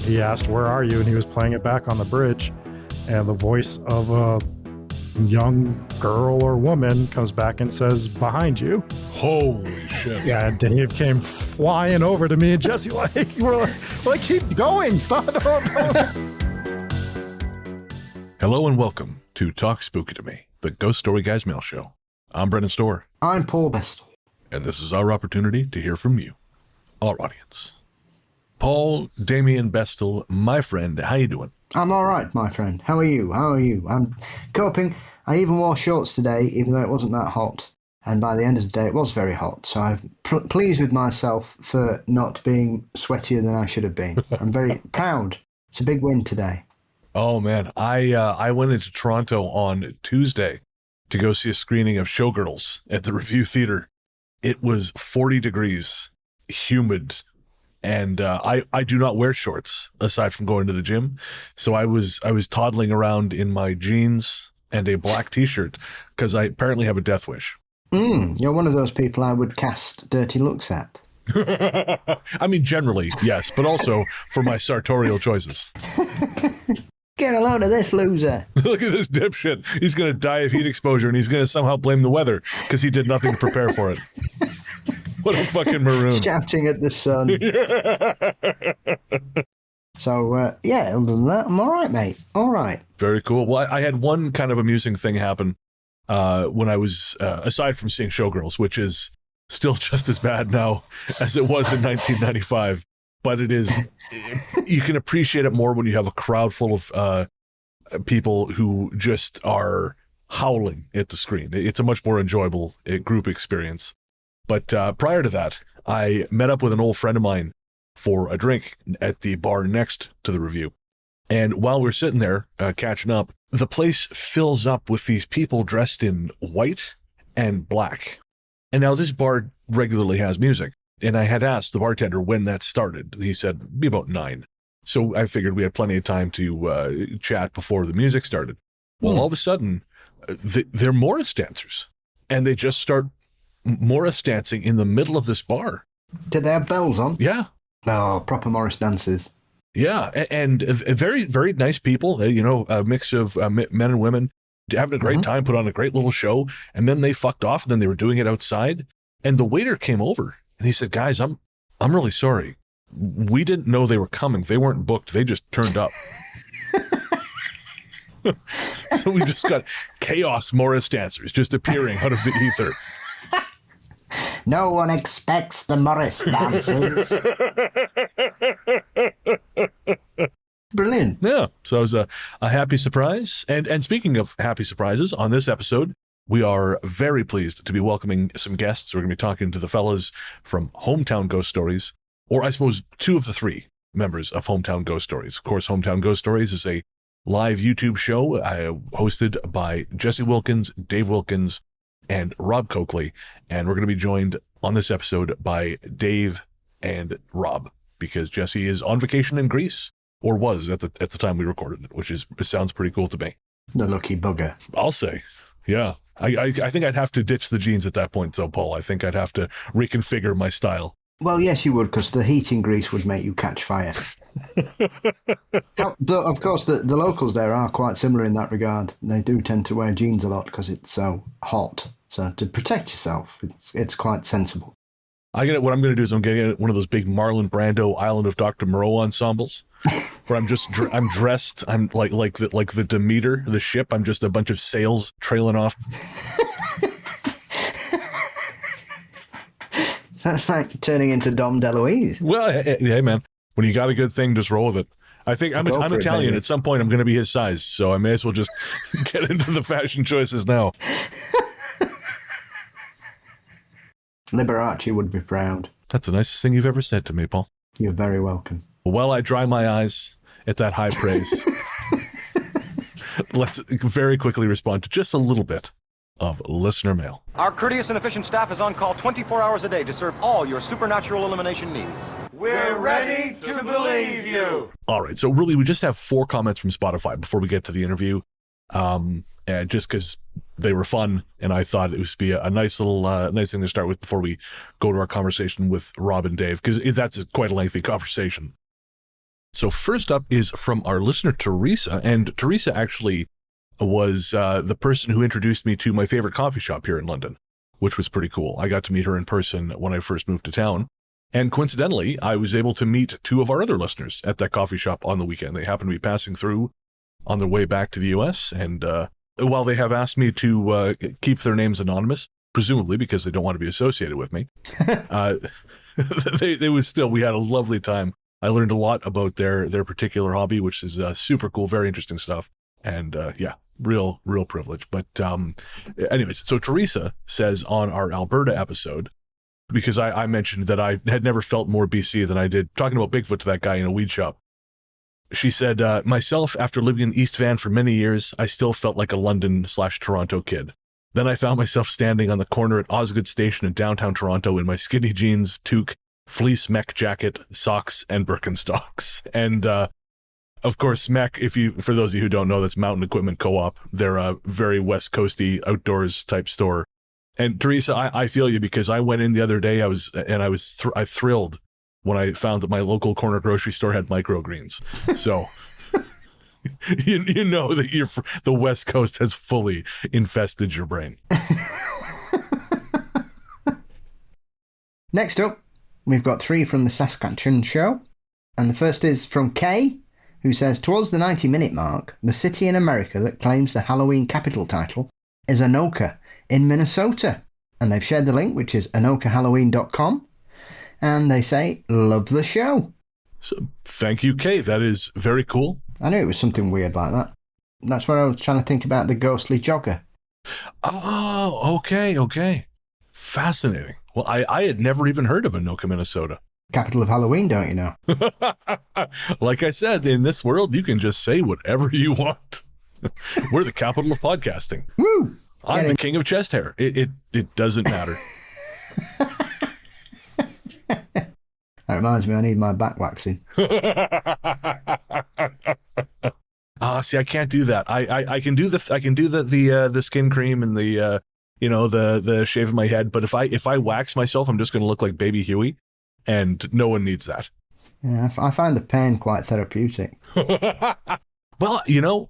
he asked, "Where are you?" And he was playing it back on the bridge, and the voice of a young girl or woman comes back and says, "Behind you." Holy shit. Yeah, and Dave came flying over to me and Jesse, we're like, keep going, stop. Hello and welcome to Talk Spooky to Me, the Ghost Story Guys mail show. I'm Brennan Storr. I'm Paul Bestel. And this is our opportunity to hear from you, our audience. Paul Damien Bestel, my friend, how you doing? I'm all right, my friend. How are you? I'm coping. I even wore shorts today, even though it wasn't that hot. And by the end of the day, it was very hot. So I'm pleased with myself for not being sweatier than I should have been. I'm very proud. It's a big win today. Oh, man. I went into Toronto on Tuesday to go see a screening of Showgirls at the Review Theatre. It was 40 degrees, humid, and I do not wear shorts aside from going to the gym. So I was toddling around in my jeans and a black T-shirt because I apparently have a death wish. You're one of those people I would cast dirty looks at. I mean, generally, yes, but also for my sartorial choices. Get a load of this loser. Look at this dipshit. He's going to die of heat exposure, and he's going to somehow blame the weather because he did nothing to prepare for it. What a fucking maroon. Shouting at the sun. So, other than that, I'm all right, mate. All right. Very cool. Well, I had one kind of amusing thing happen when I was, aside from seeing Showgirls, which is still just as bad now as it was in 1995. But it is, you can appreciate it more when you have a crowd full of people who just are howling at the screen. It's a much more enjoyable group experience. But prior to that, I met up with an old friend of mine for a drink at the bar next to the Review. And while we're sitting there catching up, the place fills up with these people dressed in white and black. And now this bar regularly has music. And I had asked the bartender when that started. He said, be about 9. So I figured we had plenty of time to chat before the music started. Well, all of a sudden, they're Morris dancers. And they just start Morris dancing in the middle of this bar. Did they have bells on? Yeah. Oh, proper Morris dances. Yeah. And very, very nice people, a mix of men and women having a great time, put on a great little show. And then they fucked off. And then they were doing it outside. And the waiter came over. And he said, guys, I'm really sorry. We didn't know they were coming. They weren't booked. They just turned up. So we just got chaos Morris dancers just appearing out of the ether. No one expects the Morris dances. Brilliant. Yeah. So it was a happy surprise. And speaking of happy surprises, on this episode, we are very pleased to be welcoming some guests. We're going to be talking to the fellas from Hometown Ghost Stories, or I suppose 2 of the 3 members of Hometown Ghost Stories. Of course, Hometown Ghost Stories is a live YouTube show hosted by Jesse Wilkins, Dave Wilkins, and Rob Coakley. And we're going to be joined on this episode by Dave and Rob, because Jesse is on vacation in Greece, or was at the time we recorded it, which sounds pretty cool to me. The lucky bugger. I'll say. Yeah. I think I'd have to ditch the jeans at that point, though, Paul. I think I'd have to reconfigure my style. Well, yes, you would, because the heat in Greece would make you catch fire. Of course, the locals there are quite similar in that regard. They do tend to wear jeans a lot because it's so hot. So to protect yourself, it's quite sensible. What I'm going to do is I'm going to get one of those big Marlon Brando Island of Dr. Moreau ensembles, where I'm dressed. I'm like the Demeter, the ship. I'm just a bunch of sails trailing off. That's like turning into Dom DeLuise. Well, hey man, when you got a good thing, just roll with it. I think I'm Italian. At some point, I'm going to be his size, so I may as well just get into the fashion choices now. Liberace would be proud. That's the nicest thing you've ever said to me, Paul. You're very welcome. While I dry my eyes at that high praise, let's very quickly respond to just a little bit of listener mail. Our courteous and efficient staff is on call 24 hours a day to serve all your supernatural elimination needs. We're ready to believe you. All right, so really we just have 4 comments from Spotify before we get to the interview. And just because they were fun, and I thought it would be a nice little nice thing to start with before we go to our conversation with Rob and Dave, because that's quite a lengthy conversation. So first up is from our listener, Teresa. And Teresa actually was the person who introduced me to my favorite coffee shop here in London, which was pretty cool. I got to meet her in person when I first moved to town. And coincidentally, I was able to meet two of our other listeners at that coffee shop on the weekend. They happened to be passing through on their way back to the U.S. And while they have asked me to keep their names anonymous, presumably because they don't want to be associated with me, we had a lovely time. I learned a lot about their particular hobby, which is super cool, very interesting stuff. And real privilege. But anyways, so Teresa says on our Alberta episode, because I mentioned that I had never felt more BC than I did talking about Bigfoot to that guy in a weed shop. She said, myself, after living in East Van for many years, I still felt like a London/Toronto kid. Then I found myself standing on the corner at Osgood Station in downtown Toronto in my skinny jeans, toque, fleece mech jacket, socks, and Birkenstocks. And of course, mech, for those of you who don't know, that's Mountain Equipment Co-op. They're a very West Coasty outdoors type store. And Teresa, I feel you, because I went in the other day. I thrilled when I found that my local corner grocery store had microgreens. So you know that the West Coast has fully infested your brain. Next up, we've got 3 from the Saskatchewan show. And the first is from Kay, who says, towards the 90-minute mark, the city in America that claims the Halloween capital title is Anoka in Minnesota. And they've shared the link, which is anokahalloween.com. And they say, love the show. So thank you, Kay. That is very cool. I knew it was something weird like that. That's where I was trying to think about the ghostly jogger. Oh, okay. Fascinating. Well, I had never even heard of Anoka, Minnesota. Capital of Halloween, don't you know? Like I said, in this world, you can just say whatever you want. We're the capital of podcasting. Woo! I'm the king of chest hair. It doesn't matter. That reminds me, I need my back waxing. See, I can't do that. I can do the skin cream and the shave of my head, but if I wax myself, I'm just going to look like Baby Huey, and no one needs that. Yeah, I find the pain quite therapeutic. Well,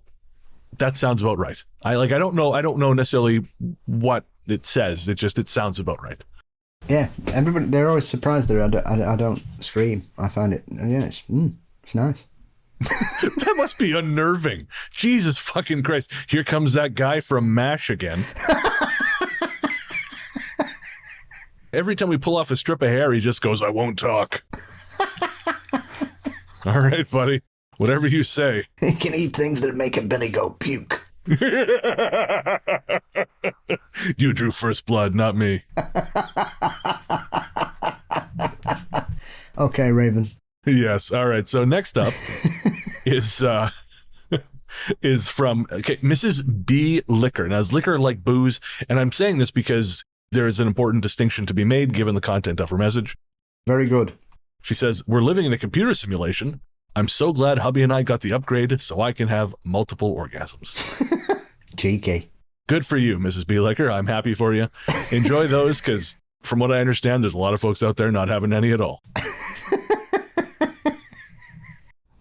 that sounds about right. I don't know necessarily what it says. It sounds about right. Yeah, everybody, they're always surprised that I don't scream. I find it, it's nice. That must be unnerving. Jesus fucking Christ. Here comes that guy from MASH again. Every time we pull off a strip of hair, he just goes, I won't talk. All right, buddy. Whatever you say. You can eat things that make a belly go puke. You drew first blood, not me. Okay, Raven. Yes. All right. So next up is from Mrs. B. Liquor. Now, is liquor like booze? And I'm saying this because there is an important distinction to be made given the content of her message. Very good. She says, we're living in a computer simulation. I'm so glad hubby and I got the upgrade so I can have multiple orgasms. Cheeky. Good for you, Mrs. B. Liquor. I'm happy for you. Enjoy those, because from what I understand, there's a lot of folks out there not having any at all.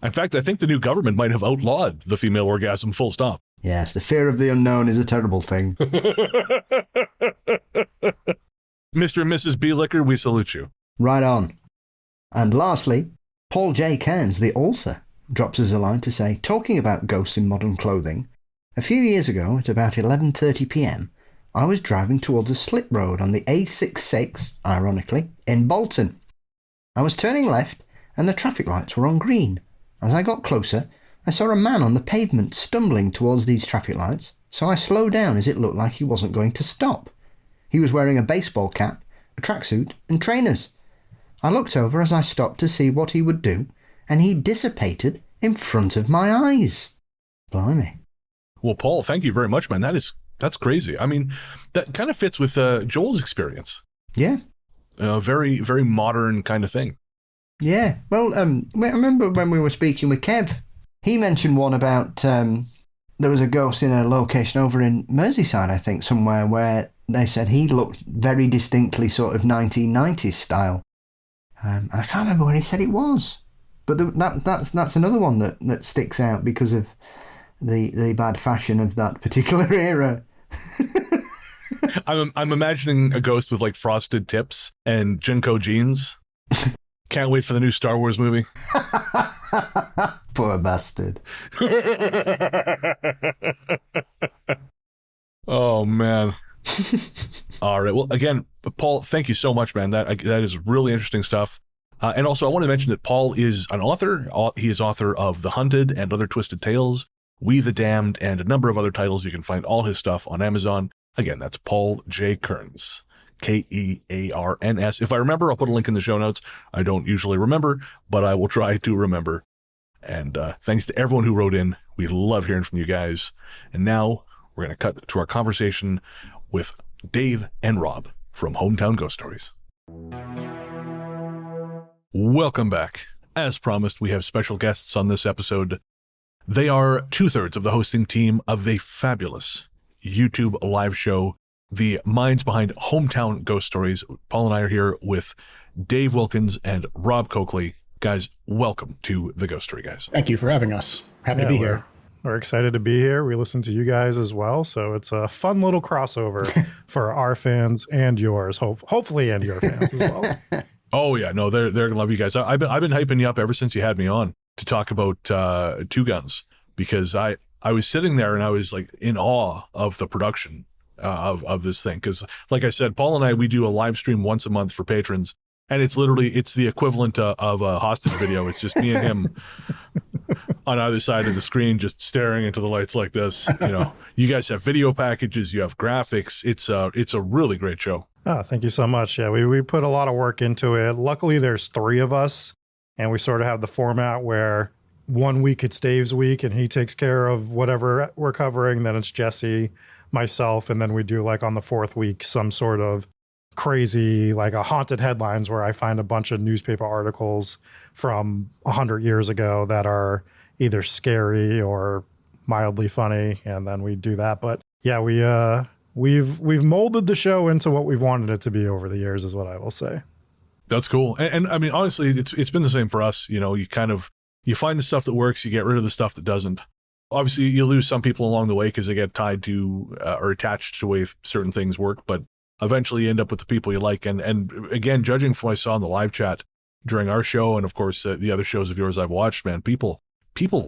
In fact, I think the new government might have outlawed the female orgasm, full stop. Yes, the fear of the unknown is a terrible thing. Mr. and Mrs. B. Liquor, we salute you. Right on. And lastly, Paul J. Cairns, the author, drops us a line to say, talking about ghosts in modern clothing, a few years ago at about 11:30 p.m, I was driving towards a slip road on the A66, ironically, in Bolton. I was turning left and the traffic lights were on green. As I got closer, I saw a man on the pavement stumbling towards these traffic lights, so I slowed down as it looked like he wasn't going to stop. He was wearing a baseball cap, a tracksuit and trainers. I looked over as I stopped to see what he would do, and he dissipated in front of my eyes. Blimey. Well, Paul, thank you very much, man. That's crazy. I mean, that kind of fits with Joel's experience. Yeah. Very, very modern kind of thing. Yeah. Well, I remember when we were speaking with Kev, he mentioned one about there was a ghost in a location over in Merseyside, I think, somewhere, where they said he looked very distinctly sort of 1990s style. I can't remember where he said it was, But that's another one that sticks out because of the bad fashion of that particular era. I'm imagining a ghost with like frosted tips and Jinko jeans. Can't wait for the new Star Wars movie. Poor bastard. Oh man. All right. Well, again, Paul, thank you so much, man. That is really interesting stuff. And also, I want to mention that Paul is an author. He is author of The Hunted and Other Twisted Tales, We the Damned, and a number of other titles. You can find all his stuff on Amazon. Again, that's Paul J. Kearns, Kearns. If I remember, I'll put a link in the show notes. I don't usually remember, but I will try to remember. And thanks to everyone who wrote in. We love hearing from you guys. And now we're going to cut to our conversation with Dave and Rob from Hometown Ghost Stories. Welcome back. As promised, we have special guests on this episode. They are 2/3 of the hosting team of a fabulous YouTube live show, the minds behind Hometown Ghost Stories. Paul and I are here with Dave Wilkins and Rob Coakley. Guys, welcome to the Ghost Story Guys. Thank you for having us. Happy to be here. We're excited to be here. We listen to you guys as well, so it's a fun little crossover for our fans and yours. Hopefully, and your fans as well. Oh yeah, no, they're gonna love you guys. I've been hyping you up ever since you had me on to talk about Two Guns, because I was sitting there and I was like in awe of the production of this thing. Because like I said, Paul and I, we do a live stream once a month for patrons, and it's the equivalent of a hostage video. It's just me and him on either side of the screen, just staring into the lights like this. You know, you guys have video packages, you have graphics. It's a really great show. Oh, thank you so much. Yeah, we put a lot of work into it. Luckily, there's 3 of us, and we sort of have the format where 1 week it's Dave's week, and he takes care of whatever we're covering. Then it's Jesse, myself, and then we do like on the 4th week some sort of crazy, like a haunted headlines, where I find a bunch of newspaper articles from 100 years ago that are either scary or mildly funny, and then we do that. But yeah, we've molded the show into what we've wanted it to be over the years, is what I will say. That's cool. And I mean, honestly, it's been the same for us. You know, you find the stuff that works, you get rid of the stuff that doesn't. Obviously, you lose some people along the way because they get tied to or attached to the way certain things work, but eventually you end up with the people you like. And again, judging from what I saw in the live chat during our show, and of course the other shows of yours I've watched, man, people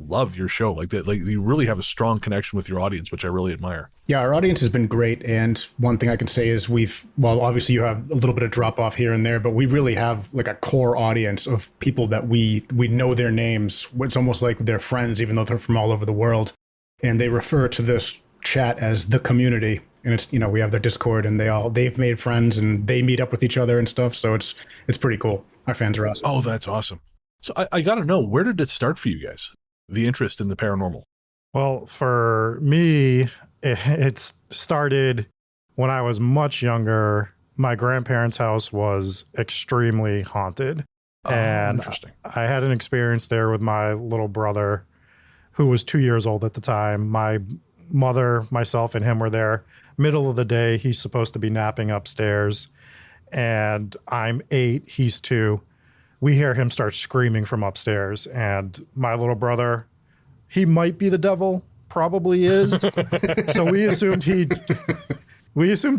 love your show. Like you really have a strong connection with your audience, which I really admire. Yeah, our audience has been great. And one thing I can say is obviously you have a little bit of drop off here and there, but we really have like a core audience of people that we know their names. It's almost like they're friends, even though they're from all over the world. And they refer to this chat as the community. And it's, we have their Discord, and they've made friends and they meet up with each other and stuff. So it's pretty cool. Our fans are awesome. Oh, that's awesome. So I got to know, where did it start for you guys? The interest in the paranormal? Well, for me, it started when I was much younger. My grandparents' house was extremely haunted. Oh, and interesting. I had an experience there with my little brother, who was 2 years old at the time. My mother, myself, and him were there. Middle of the day, he's supposed to be napping upstairs. And I'm 8, he's 2. We hear him start screaming from upstairs, and my little brother, he might be the devil, probably is. So we assumed he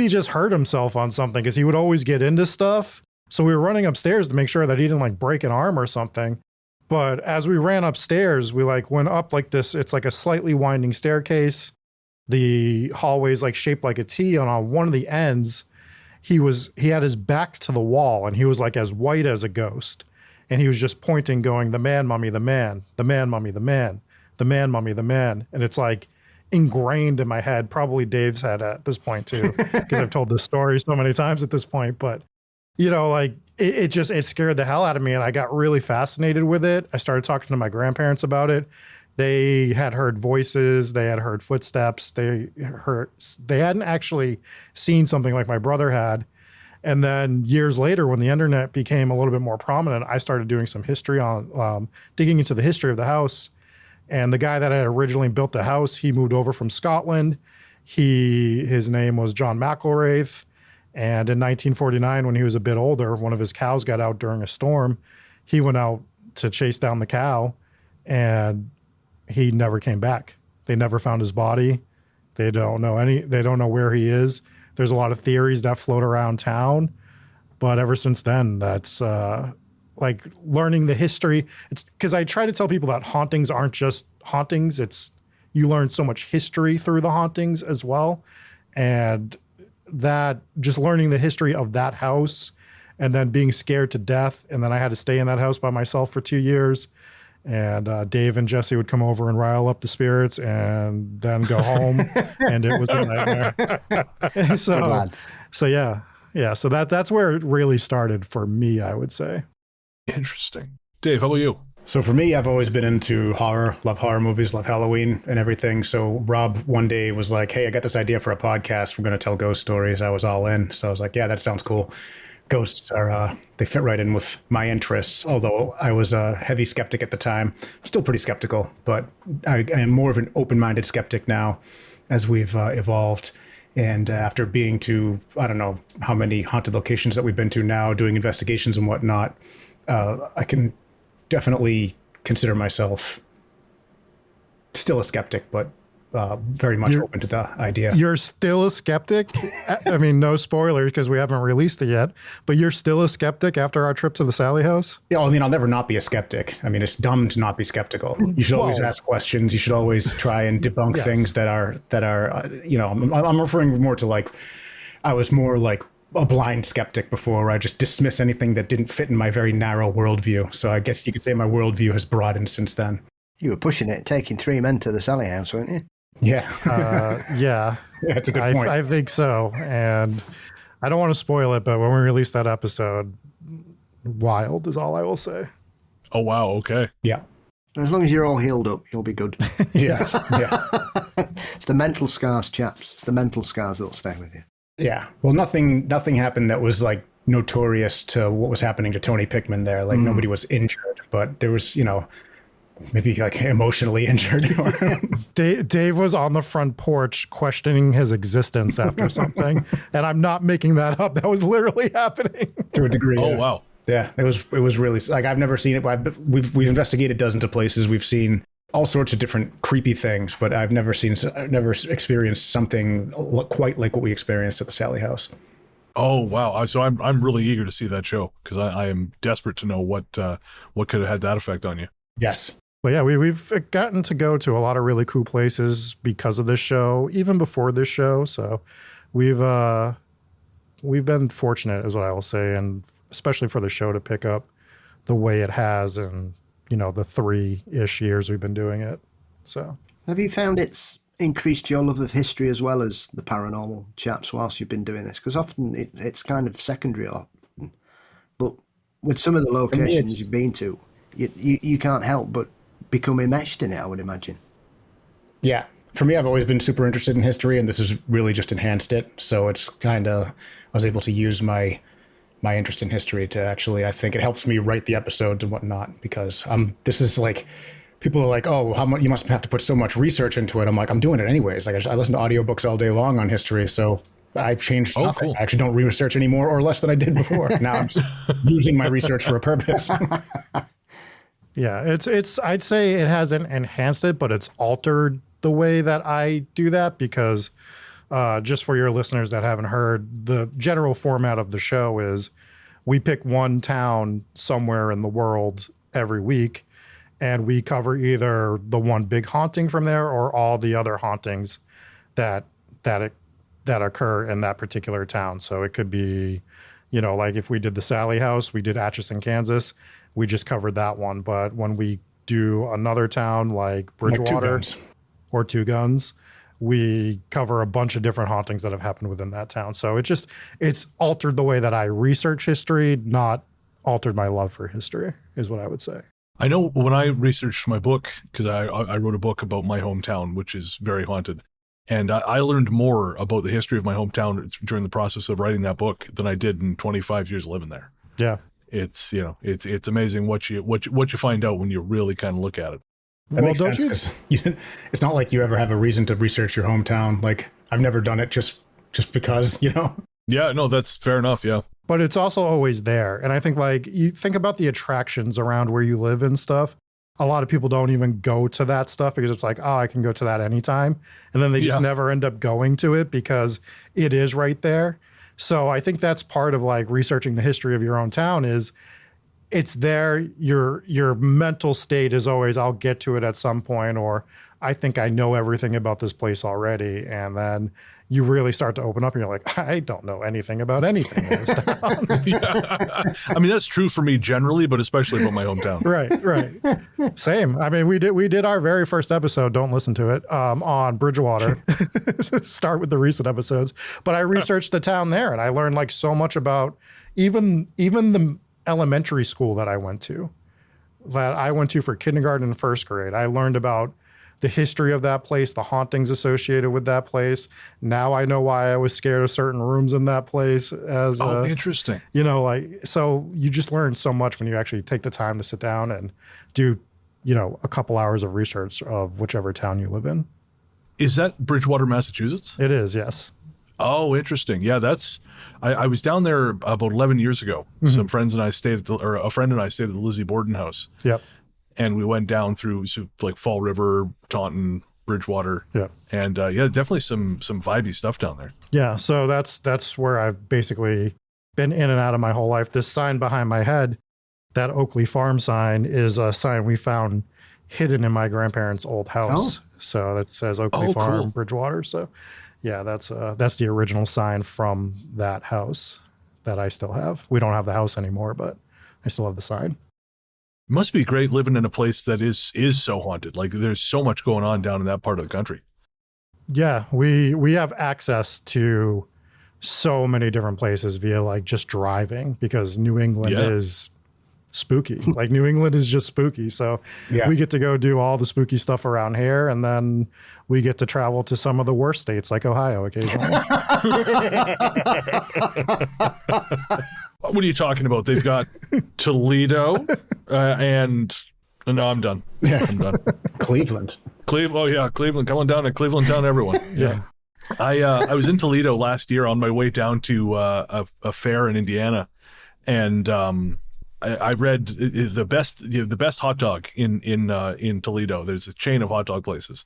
just hurt himself on something, because he would always get into stuff. So we were running upstairs to make sure that he didn't like break an arm or something. But as we ran upstairs, we like went up like this. It's like a slightly winding staircase. The hallway's like shaped like a T, and on one of the ends, he had his back to the wall, and he was like as white as a ghost. And he was just pointing, going, "The man, mummy, the man, the man, mummy, the man, the man, mummy, the man." And it's like ingrained in my head, probably Dave's head at this point too, because I've told this story so many times at this point. But, like it scared the hell out of me. And I got really fascinated with it. I started talking to my grandparents about it. They had heard voices. They had heard footsteps. They hadn't actually seen something like my brother had. And then years later, when the internet became a little bit more prominent, I started doing some history on digging into the history of the house. And the guy that had originally built the house, he moved over from Scotland. His name was John McElraith. And in 1949, when he was a bit older, one of his cows got out during a storm. He went out to chase down the cow, and he never came back. They never found his body. They don't know where he is. There's a lot of theories that float around town, but ever since then, that's like learning the history. It's because I try to tell people that hauntings aren't just hauntings. It's you learn so much history through the hauntings as well. And that just learning the history of that house and then being scared to death. And then I had to stay in that house by myself for 2 years. And Dave and Jesse would come over and rile up the spirits and then go home. And it was a nightmare. So yeah. So that's where it really started for me, I would say. Interesting. Dave, how about you? So for me, I've always been into horror, love horror movies, love Halloween and everything. So Rob one day was like, hey, I got this idea for a podcast. We're going to tell ghost stories. I was all in. So I was like, yeah, that sounds cool. Ghosts are, they fit right in with my interests. Although I was a heavy skeptic at the time, still pretty skeptical, but I am more of an open-minded skeptic now as we've evolved. And after being to, I don't know how many haunted locations that we've been to now, doing investigations and whatnot, I can definitely consider myself still a skeptic, but very much open to the idea. You're still a skeptic? I mean, no spoilers because we haven't released it yet, but you're still a skeptic after our trip to the Sally house? Yeah, I mean, I'll never not be a skeptic. I mean, it's dumb to not be skeptical. You should always ask questions. You should always try and debunk things that are I'm referring more to like, I was more like a blind skeptic before, where I just dismiss anything that didn't fit in my very narrow worldview. So I guess you could say my worldview has broadened since then. You were pushing it, taking 3 men to the Sally house, weren't you? Yeah. Yeah. That's a good point. I think so. And I don't want to spoil it, but when we release that episode, wild is all I will say. Oh, wow. Okay. Yeah. As long as you're all healed up, you'll be good. Yes. Yeah. It's the mental scars, chaps. It's the mental scars that'll stay with you. Yeah. Well, nothing happened that was like notorious to what was happening to Tony Pickman there. Like nobody was injured, but there was, maybe like emotionally injured. Dave was on the front porch questioning his existence after something. And I'm not making that up. That was literally happening. To a degree. Oh, yeah. wow. Yeah, it was really, like, I've never seen it. We've investigated dozens of places. We've seen all sorts of different creepy things, but I've never experienced something quite like what we experienced at the Sally house. Oh, wow. So I'm really eager to see that show because I am desperate to know what could have had that effect on you. Yes. But yeah, we've gotten to go to a lot of really cool places because of this show, even before this show. So we've been fortunate, is what I will say, and especially for the show to pick up the way it has, and the 3-ish years we've been doing it. So have you found it's increased your love of history as well as the paranormal, chaps, whilst you've been doing this? Because often it's kind of secondary, often, but with some of the locations you've been to, you can't help but become enmeshed in it, I would imagine. Yeah. For me, I've always been super interested in history, and this has really just enhanced it. So it's kind of, I was able to use my interest in history to actually, I think it helps me write the episodes and whatnot, because this is like, people are like, oh, how much, you must have to put so much research into it. I'm like, I'm doing it anyways. Like I listen to audiobooks all day long on history. So I've changed nothing. Cool. I actually don't research any more or less than I did before. Now I'm just using my research for a purpose. Yeah, it's I'd say it hasn't enhanced it, but it's altered the way that I do that, because just for your listeners that haven't heard, the general format of the show is we pick one town somewhere in the world every week, and we cover either the one big haunting from there or all the other hauntings that occur in that particular town. So it could be, like if we did the Sally house, we did Atchison, Kansas. We just covered that one. But when we do another town like Bridgewater or Two Guns, we cover a bunch of different hauntings that have happened within that town. So it's altered the way that I research history, not altered my love for history, is what I would say. I know when I researched my book, because I wrote a book about my hometown, which is very haunted. And I learned more about the history of my hometown during the process of writing that book than I did in 25 years living there. Yeah. It's it's amazing what you find out when you really kind of look at it. That makes sense, because it's not like you ever have a reason to research your hometown. Like I've never done it just because, Yeah, no, that's fair enough. Yeah. but it's also always there. And I think like you think about the attractions around where you live and stuff. A lot of people don't even go to that stuff because it's like, oh, I can go to that anytime. And then they just never end up going to it because it is right there. So I think that's part of like researching the history of your own town is it's there. Your mental state is always, I'll get to it at some point, or I think I know everything about this place already. And then you really start to open up and you're like, I don't know anything about anything in this town. Yeah. I mean, that's true for me generally, but especially about my hometown. Right. Same. I mean, we did our very first episode, don't listen to it, on Bridgewater. Start with the recent episodes. But I researched the town there and I learned like so much about even the elementary school that I went to for kindergarten and first grade. I learned about the history of that place, the hauntings associated with that place. Now I know why I was scared of certain rooms in that place. Interesting. You know, like, so you just learn so much when you actually take the time to sit down and do, you know, a couple hours of research of whichever town you live in. Is that Bridgewater, Massachusetts? It is, yes. Oh, interesting. Yeah, I was down there about 11 years ago. Mm-hmm. Some friends and I stayed a friend and I stayed at the Lizzie Borden house. Yep. And we went down through like Fall River, Taunton, Bridgewater. Yeah. And definitely some vibey stuff down there. Yeah. So that's where I've basically been in and out of my whole life. This sign behind my head, that Oakley Farm sign, is a sign we found hidden in my grandparents' old house. Oh. So that says Oakley Farm, cool. Bridgewater. So yeah, that's the original sign from that house that I still have. We don't have the house anymore, but I still have the sign. It must be great living in a place that is so haunted. Like there's so much going on down in that part of the country. Yeah, we have access to so many different places via like just driving, because New England is spooky. Like New England is just spooky. So we get to go do all the spooky stuff around here, and then we get to travel to some of the worst states like Ohio occasionally. What are you talking about? They've got Toledo and no, I'm done. Yeah. I'm done. Cleveland. Oh yeah, Cleveland. Come on down to Cleveland town, everyone. Yeah. I was in Toledo last year on my way down to a fair in Indiana, and I read the best hot dog in Toledo. There's a chain of hot dog places.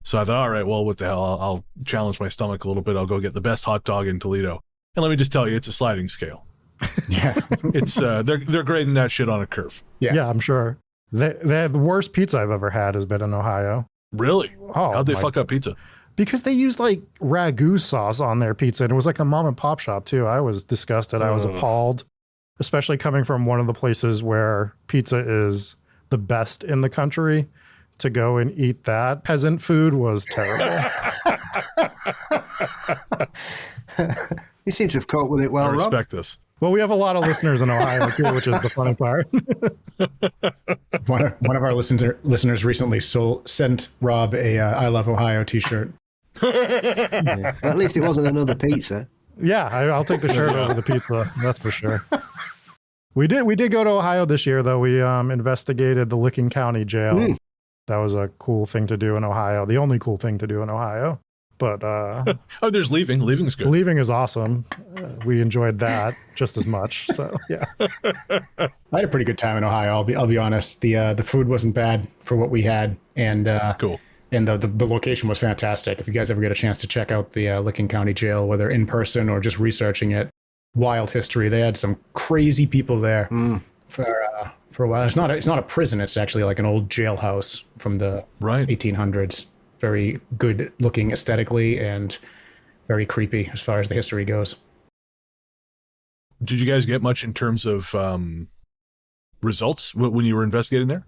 So I thought, all right, well, what the hell? I'll challenge my stomach a little bit. I'll go get the best hot dog in Toledo. And let me just tell you, it's a sliding scale. Yeah, it's they're grading that shit on a curve. Yeah, I'm sure. The worst pizza I've ever had has been in Ohio. Really? Oh, how'd they fuck up pizza? Because they used like ragu sauce on their pizza, and it was like a mom and pop shop too. I was disgusted. I was appalled, especially coming from one of the places where pizza is the best in the country. To go and eat that peasant food was terrible. You seem to have coped with it well, I respect Rob. this. Well, we have a lot of listeners in Ohio too, which is the funny part. One of our listeners recently sent Rob a "I Love Ohio" T-shirt. Yeah. Well, at least it wasn't another pizza. Yeah, I'll take the shirt over the pizza. That's for sure. We did go to Ohio this year, though. We investigated the Licking County Jail. Mm. That was a cool thing to do in Ohio. The only cool thing to do in Ohio. But there's leaving. Leaving's good. Leaving is awesome. We enjoyed that just as much. So yeah, I had a pretty good time in Ohio. I'll be honest. The food wasn't bad for what we had, and cool. And the location was fantastic. If you guys ever get a chance to check out the Licking County Jail, whether in person or just researching it, wild history. They had some crazy people there for a while. It's not a prison. It's actually like an old jailhouse from the 1800s. Very good looking aesthetically and very creepy as far as the history goes. Did you guys get much in terms of results when you were investigating there?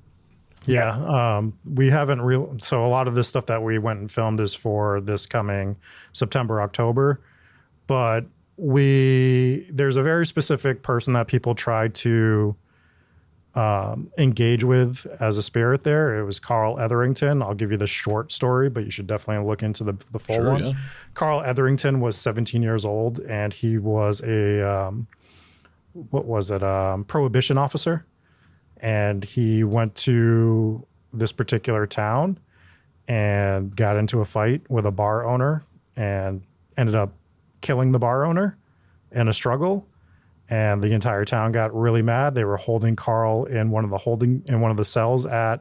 Yeah, we haven't so a lot of this stuff that we went and filmed is for this coming September, October, but there's a very specific person that people try to engage with as a spirit there. It was Carl Etherington. I'll give you the short story, but you should definitely look into the full one. Yeah. Carl Etherington was 17 years old, and he was a prohibition officer, and he went to this particular town and got into a fight with a bar owner and ended up killing the bar owner in a struggle. and the entire town got really mad. They were holding Carl in one of the cells at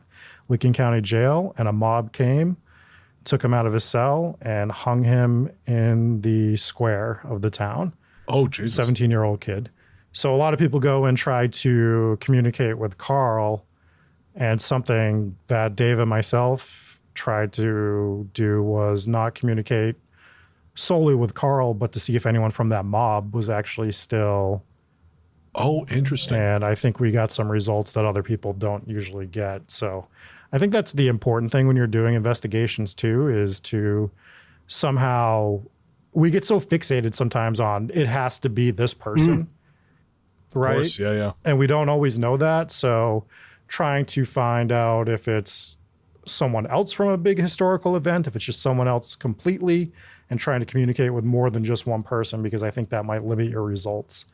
Licking County Jail, and a mob came, took him out of his cell, and hung him in the square of the town. Oh, Jesus. 17-year-old kid. So a lot of people go and try to communicate with Carl, and something that Dave and myself tried to do was not communicate solely with Carl, but to see if anyone from that mob was actually still. Oh, interesting. And I think we got some results that other people don't usually get. So I think that's the important thing when you're doing investigations too, is to somehow, we get so fixated sometimes on it has to be this person, right? Of course, yeah. And we don't always know that. So trying to find out if it's someone else from a big historical event, if it's just someone else completely, and trying to communicate with more than just one person, because I think that might limit your results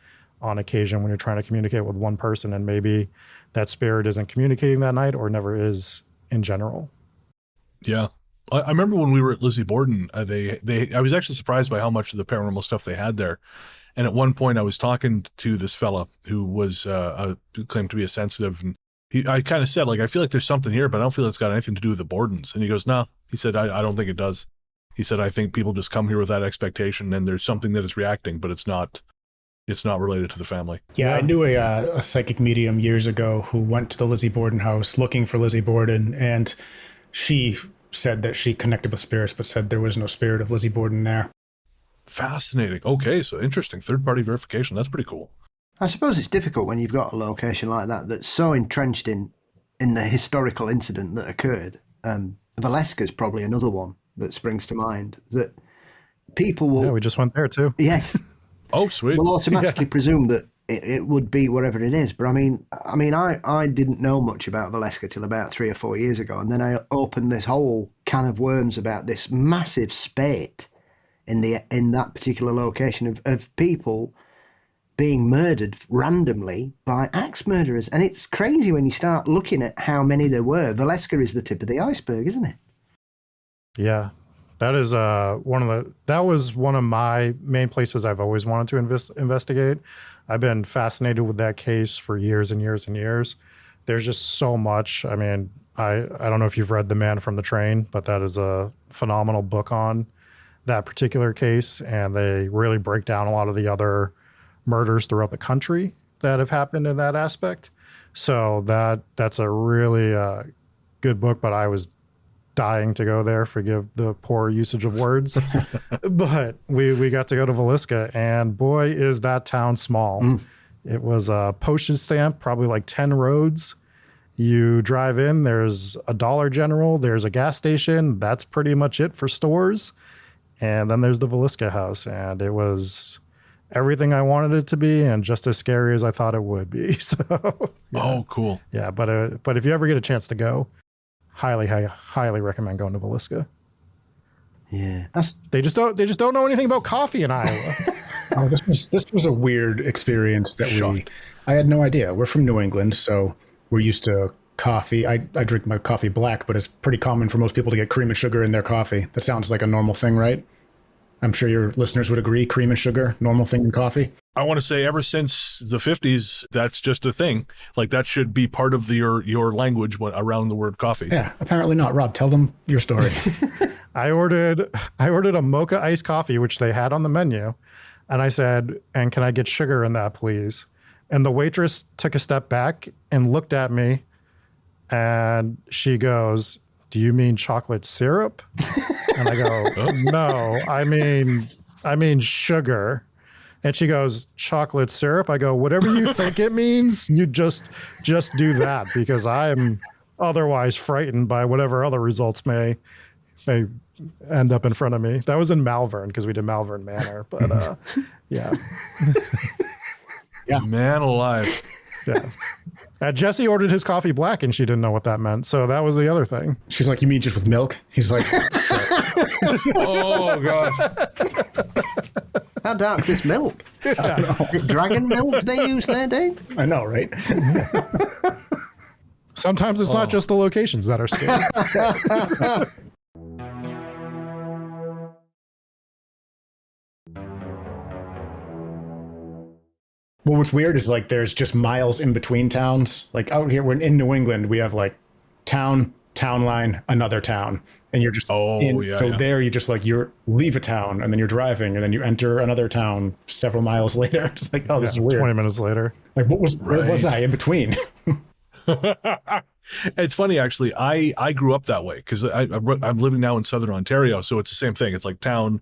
on occasion when you're trying to communicate with one person and maybe that spirit isn't communicating that night or never is in general. Yeah. I remember when we were at Lizzie Borden, I was actually surprised by how much of the paranormal stuff they had there. And at one point I was talking to this fella who was who claimed to be a sensitive, and I kind of said, like, I feel like there's something here, but I don't feel it's got anything to do with the Bordens. And he goes, no. He said, I don't think it does. He said, I think people just come here with that expectation, and there's something that is reacting, but it's not related to the family. Yeah, I knew a psychic medium years ago who went to the Lizzie Borden house looking for Lizzie Borden, and she said that she connected with spirits, but said there was no spirit of Lizzie Borden there. Fascinating. Okay, so interesting. Third-party verification. That's pretty cool. I suppose it's difficult when you've got a location like that that's so entrenched in the historical incident that occurred. Valeska's probably another one that springs to mind, that people will... Yeah, we just went there too. Yes. Oh, sweet. Will automatically presume that it would be whatever it is. But I mean, I didn't know much about Valeska till about 3 or 4 years ago. And then I opened this whole can of worms about this massive spate in that particular location of people being murdered randomly by axe murderers. And it's crazy when you start looking at how many there were. Valeska is the tip of the iceberg, isn't it? Yeah, that is that was one of my main places I've always wanted to investigate. I've been fascinated with that case for years and years and years. There's just so much. I mean, I don't know if you've read The Man from the Train, but that is a phenomenal book on that particular case. And they really break down a lot of the other murders throughout the country that have happened in that aspect. So that's a really good book, but I was dying to go there, forgive the poor usage of words. But we got to go to Valiska, and boy, is that town small. It was a postage stamp, probably like 10 roads. You drive in, there's a Dollar General, there's a gas station. That's pretty much it for stores. And then there's the Valiska house, and it was everything I wanted it to be, and just as scary as I thought it would be. So, yeah. Oh, cool. Yeah, but if you ever get a chance to go, highly recommend going to Valiska. Yeah, they just don't know anything about coffee in Iowa. Oh, this was a weird experience that I had no idea. We're from New England, so we're used to coffee. I drink my coffee black, but it's pretty common for most people to get cream and sugar in their coffee. That sounds like a normal thing, right? I'm sure your listeners would agree. Cream and sugar, normal thing in coffee. I want to say ever since the 50s, that's just a thing. Like that should be part of your language around the word coffee. Yeah, apparently not. Rob, tell them your story. I ordered a mocha iced coffee, which they had on the menu. And I said, and can I get sugar in that, please? And the waitress took a step back and looked at me, and she goes, do you mean chocolate syrup? And I go, no, I mean sugar. And she goes, chocolate syrup? I go, whatever you think it means, you just do that, because I am otherwise frightened by whatever other results may end up in front of me. That was in Malvern, because we did Malvern Manor, but yeah. Yeah. Man alive. Yeah. Jesse ordered his coffee black, and she didn't know what that meant. So that was the other thing. She's like, you mean just with milk? He's like, oh, God. How dark's this milk? Is it dragon milk they use there, Dave? I know, right? Sometimes it's not just the locations that are scary. Well, what's weird is like there's just miles in between towns. Like out here, when in New England, we have like town line, another town, and you're just there you just like you leave a town and then you're driving and then you enter another town several miles later. Just like, oh, this is weird. 20 minutes later. Like where was I in between? It's funny, actually. I grew up that way because I'm living now in Southern Ontario, so it's the same thing. It's like town,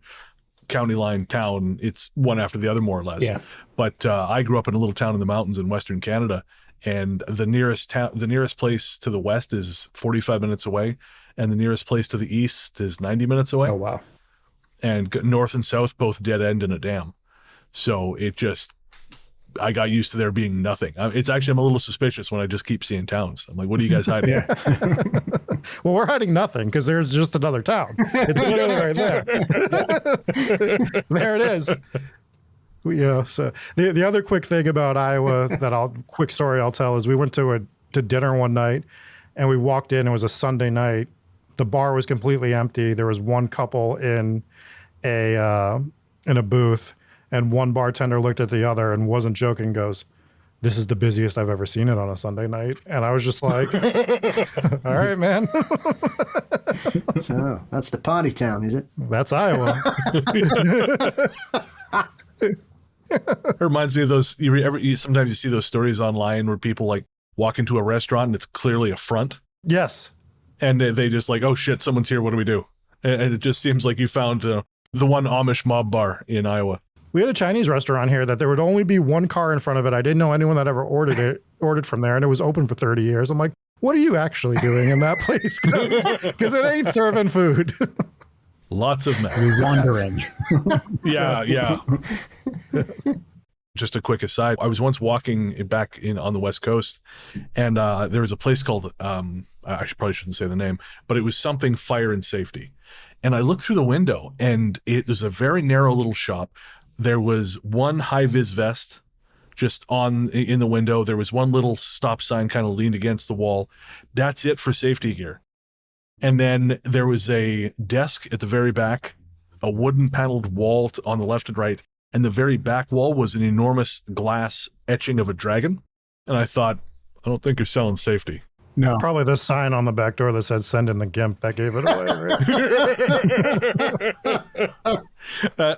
county line, town. It's one after the other, more or less. Yeah. But I grew up in a little town in the mountains in Western Canada, and the nearest place to the west is 45 minutes away, and the nearest place to the east is 90 minutes away. Oh, wow. And north and south both dead end in a dam. So I got used to there being nothing. It's actually, I'm a little suspicious when I just keep seeing towns. I'm like, what are you guys hiding? Yeah. Well, we're hiding nothing because there's just another town. It's literally right there. There it is. So the other quick thing about Iowa quick story I'll tell is we went to dinner one night and we walked in. It was a Sunday night. The bar was completely empty. There was one couple in a booth. And one bartender looked at the other and wasn't joking, goes, "This is the busiest I've ever seen it on a Sunday night." And I was just like, all right, man. So that's the party town, is it? That's Iowa. It reminds me of those, sometimes you see those stories online where people like walk into a restaurant and it's clearly a front. Yes. And they just like, oh shit, someone's here. What do we do? And it just seems like you found the one Amish mob bar in Iowa. We had a Chinese restaurant here that there would only be one car in front of it. I didn't know anyone that ever ordered from there, and it was open for 30 years. I'm like, what are you actually doing in that place? Because it ain't serving food. Lots of men. You're wandering. Yeah. Just a quick aside. I was once walking back on the West Coast, and there was a place called, I probably shouldn't say the name, but it was something fire and safety. And I looked through the window, and it was a very narrow little shop. There was one high-vis vest just in the window. There was one little stop sign kind of leaned against the wall. That's it for safety gear. And then there was a desk at the very back, a wooden paneled wall on the left and right, and the very back wall was an enormous glass etching of a dragon. And I thought, I don't think you're selling safety. No. Probably the sign on the back door that said "Send in the GIMP" that gave it away.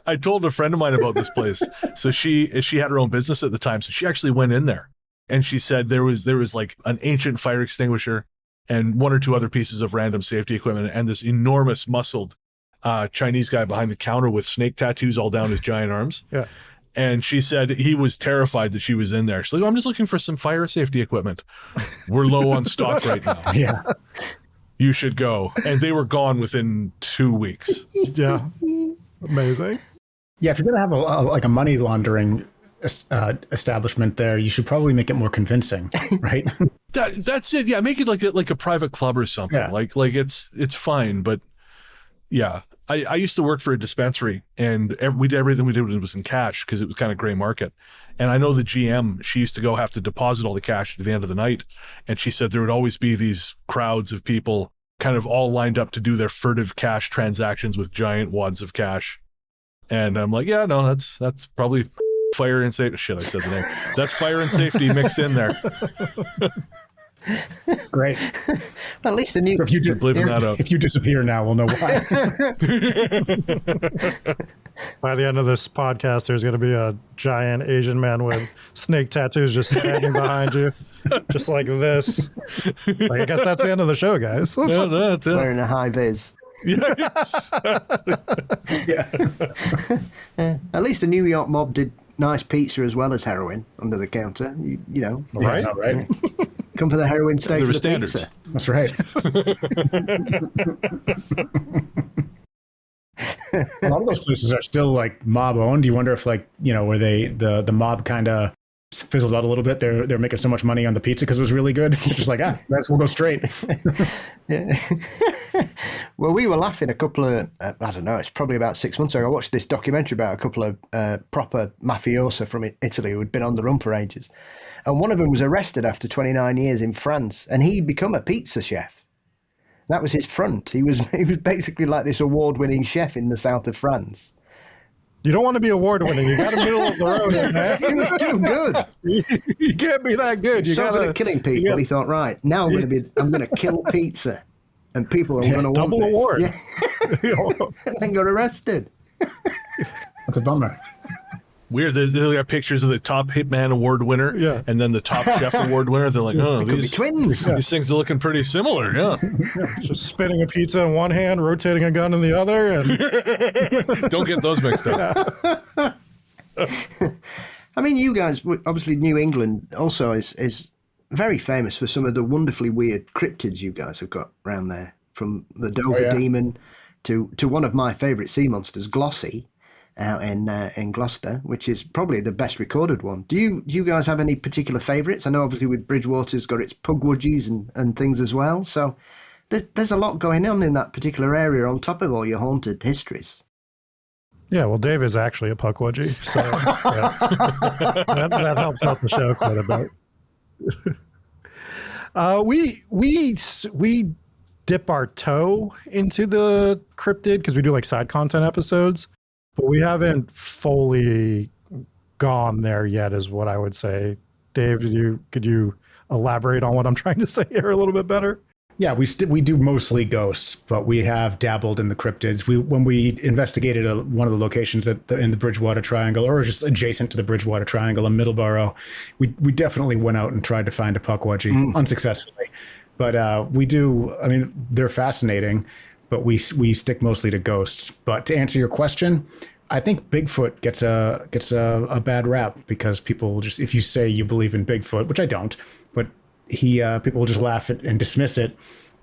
I told a friend of mine about this place. So she had her own business at the time, so she actually went in there, and she said there was like an ancient fire extinguisher and one or two other pieces of random safety equipment, and this enormous muscled Chinese guy behind the counter with snake tattoos all down his giant arms. Yeah. And she said he was terrified that she was in there. She's like, I'm just looking for some fire safety equipment. We're low on stock right now. Yeah. You should go. And they were gone within 2 weeks. Yeah. Amazing. Yeah, if you're going to have a money laundering establishment there, you should probably make it more convincing, right? That's it. Yeah, make it like a private club or something. Yeah. Like it's fine, but yeah. I used to work for a dispensary, and everything we did was in cash because it was kind of gray market. And I know the GM, she used to have to deposit all the cash at the end of the night. And she said there would always be these crowds of people kind of all lined up to do their furtive cash transactions with giant wads of cash. And I'm like, yeah, no, that's probably fire and safety. Shit, I said the name. That's fire and safety mixed in there. Great. At least a new. So if you disappear now, we'll know why. By the end of this podcast, there's going to be a giant Asian man with snake tattoos just standing behind you, just like this. I guess that's the end of the show, guys. Yeah, that's it. Wearing a high vis. Yes. Yeah. At least the New York mob did nice pizza as well as heroin under the counter. You know. Right? Yeah, right. Come for the heroin steak There for were the standards. pizza. That's right. A lot of those places are still like mob owned. You wonder if where the mob kind of fizzled out a little bit. They're making so much money on the pizza because it was really good. It's just like, we'll go straight. Yeah. Well, we were laughing a couple of, I don't know, it's probably about 6 months ago. I watched this documentary about a couple of proper mafiosa from Italy who had been on the run for ages. And one of them was arrested after 29 years in France, and he'd become a pizza chef. That was his front. He was basically like this award-winning chef in the south of France. You don't want to be award winning. You got a middle of the road, man. He was too good. You can't be that good. You So good at killing people. He thought, right, now I'm going to kill pizza. And people are going to want double this. award. Yeah. And then got arrested. That's a bummer. Weird. They got pictures of the top Hitman Award winner, and then the top Chef Award winner. They're like, oh, these twins. These things are looking pretty similar. Yeah. Just spinning a pizza in one hand, rotating a gun in the other, and don't get those mixed up. I mean, you guys, obviously, New England also is very famous for some of the wonderfully weird cryptids you guys have got around there, from the Dover Demon to one of my favourite sea monsters, Glossy, out in Gloucester, which is probably the best recorded one. Do you guys have any particular favourites? I know obviously with Bridgewater's got its pugwudgies and things as well. So there's a lot going on in that particular area on top of all your haunted histories. Yeah, well, Dave is actually a pugwudgie, so that helps out the show quite a bit. We dip our toe into the cryptid because we do like side content episodes, but we haven't fully gone there yet, is what I would say. Dave, could you elaborate on what I'm trying to say here a little bit better? Yeah, we do mostly ghosts, but we have dabbled in the cryptids. When we investigated one of the locations in the Bridgewater Triangle, or just adjacent to the Bridgewater Triangle in Middleborough, we definitely went out and tried to find a pukwudgie unsuccessfully. But we do. I mean, they're fascinating, but we stick mostly to ghosts. But to answer your question, I think Bigfoot gets a bad rap because people just, if you say you believe in Bigfoot, which I don't, but people will just laugh at and dismiss it.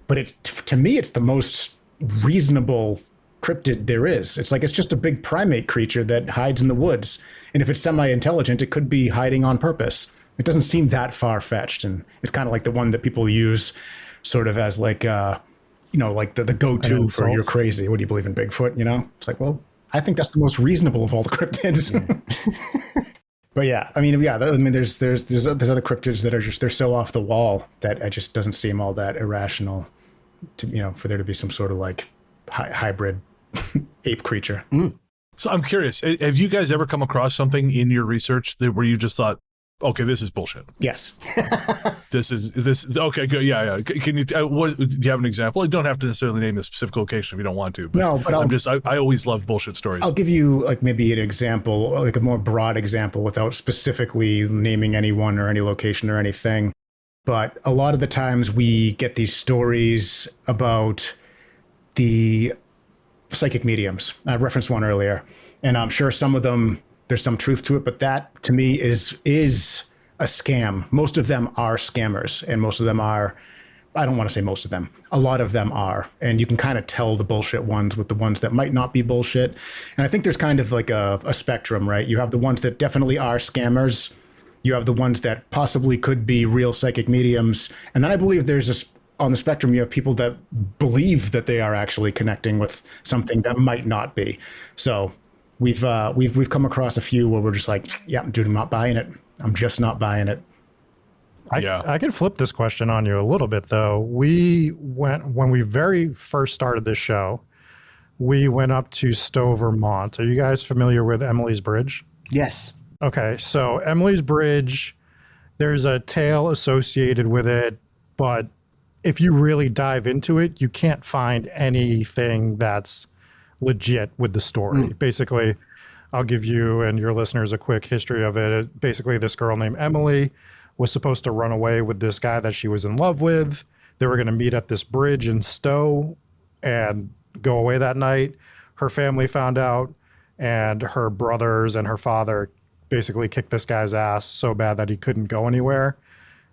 But to me, it's the most reasonable cryptid there is. It's just a big primate creature that hides in the woods. And if it's semi-intelligent, it could be hiding on purpose. It doesn't seem that far-fetched. And it's kind of like the one that people use sort of as like the go-to for you're crazy. What do you believe in Bigfoot? It's like, well, I think that's the most reasonable of all the cryptids. But yeah, there's other cryptids that are they're so off the wall that it just doesn't seem all that irrational to, for there to be some sort of like hybrid ape creature. So I'm curious, have you guys ever come across something in your research where you just thought, okay, this is bullshit? Yes. Okay, good. Yeah. Can you, do you have an example? You don't have to necessarily name a specific location if you don't want to, but no, but I always love bullshit stories. I'll give you like maybe an example, like a more broad example without specifically naming anyone or any location or anything. But a lot of the times we get these stories about the psychic mediums. I referenced one earlier, and I'm sure some of them, there's some truth to it, but that to me is a scam. Most of them are scammers, and most of them are, I don't want to say most of them, a lot of them are. And you can kind of tell the bullshit ones with the ones that might not be bullshit. And I think there's kind of like a spectrum, right? You have the ones that definitely are scammers. You have the ones that possibly could be real psychic mediums. And then I believe there's on the spectrum, you have people that believe that they are actually connecting with something that might not be. So we've come across a few where we're just like, yeah, dude, I'm not buying it. I'm just not buying it. I can flip this question on you a little bit, though. When we very first started this show, we went up to Stowe, Vermont. Are you guys familiar with Emily's Bridge? Yes. Okay, so Emily's Bridge, there's a tale associated with it, but if you really dive into it, you can't find anything that's legit with the story. Basically, I'll give you and your listeners a quick history of it. Basically, this girl named Emily was supposed to run away with this guy that she was in love with. They were going to meet at this bridge in Stowe and go away that night. Her family found out, and her brothers and her father basically kicked this guy's ass so bad that he couldn't go anywhere.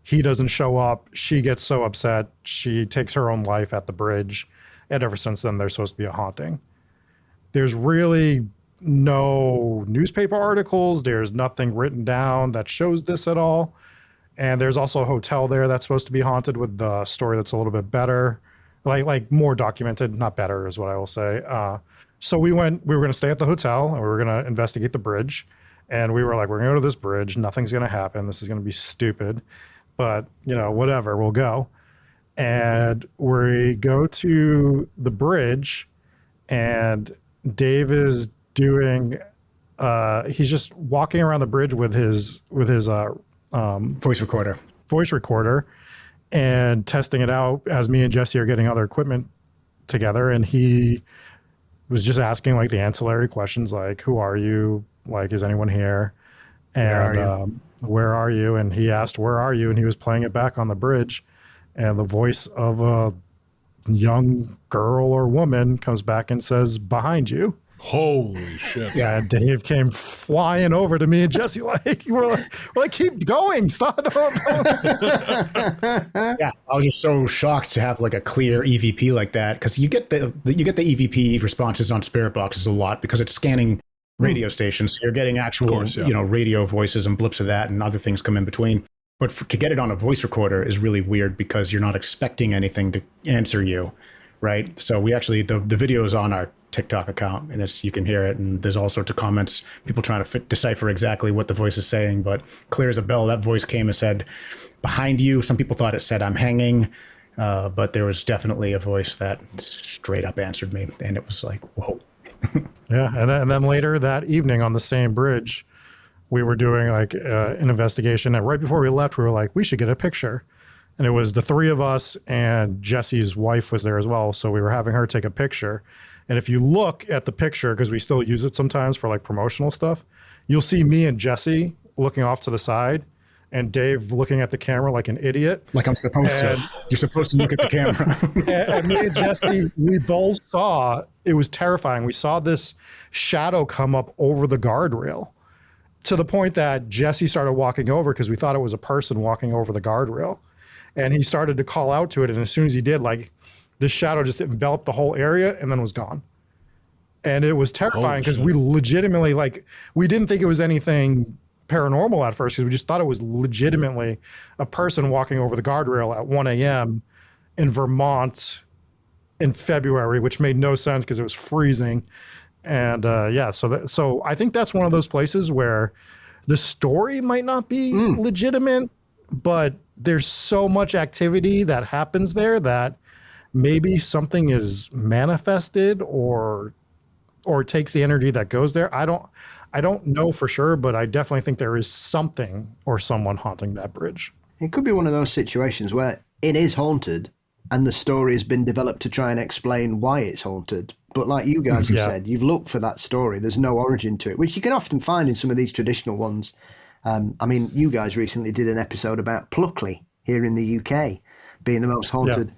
He doesn't show up. She gets so upset. She takes her own life at the bridge. And ever since then, there's supposed to be a haunting. There's really no newspaper articles. There's nothing written down that shows this at all. And there's also a hotel there that's supposed to be haunted with the story that's a little bit better, like more documented, not better is what I will say. So we were going to stay at the hotel and we were going to investigate the bridge. And we were like, we're going to go to this bridge. Nothing's going to happen. This is going to be stupid, but whatever, we'll go. And we go to the bridge and Dave is doing he's just walking around the bridge with his Voice recorder and testing it out as me and Jesse are getting other equipment together. And he was just asking like the ancillary questions, like, who are you? Like, is anyone here? And where are you? And he asked, where are you? And he was playing it back on the bridge. And the voice of a young girl or woman comes back and says, behind you. Holy shit. Yeah, Dave came flying over to me and Jesse, we're like, keep going, stop. Yeah, I was just so shocked to have like a clear EVP like that, because you get the EVP responses on spirit boxes a lot because it's scanning radio stations. So you're getting actual, radio voices and blips of that, and other things come in between. But to get it on a voice recorder is really weird because you're not expecting anything to answer you, right? So we actually, the video is on our TikTok account, and you can hear it, and there's all sorts of comments, people trying to decipher exactly what the voice is saying. But clear as a bell, that voice came and said, behind you. Some people thought it said, I'm hanging, but there was definitely a voice that straight up answered me, and it was like, whoa. Yeah, and then later that evening on the same bridge, we were doing like an investigation, and right before we left, we were like, we should get a picture. And it was the three of us, and Jesse's wife was there as well, so we were having her take a picture. And if you look at the picture, because we still use it sometimes for like promotional stuff, you'll see me and Jesse looking off to the side and Dave looking at the camera like an idiot. Like I'm supposed to. You're supposed to look at the camera. And me and Jesse, we both saw, it was terrifying. We saw this shadow come up over the guardrail to the point that Jesse started walking over because we thought it was a person walking over the guardrail. And he started to call out to it. And as soon as he did, like, this shadow just enveloped the whole area and then was gone. And it was terrifying because we legitimately, like, we didn't think it was anything paranormal at first because we just thought it was legitimately a person walking over the guardrail at 1 a.m. in Vermont in February, which made no sense because it was freezing. And so I think that's one of those places where the story might not be legitimate, but there's so much activity that happens there that maybe something is manifested or takes the energy that goes there. I don't know for sure, but I definitely think there is something or someone haunting that bridge. It could be one of those situations where it is haunted and the story has been developed to try and explain why it's haunted. But like you guys have said, you've looked for that story. There's no origin to it, which you can often find in some of these traditional ones. I mean, you guys recently did an episode about Pluckley here in the UK being the most haunted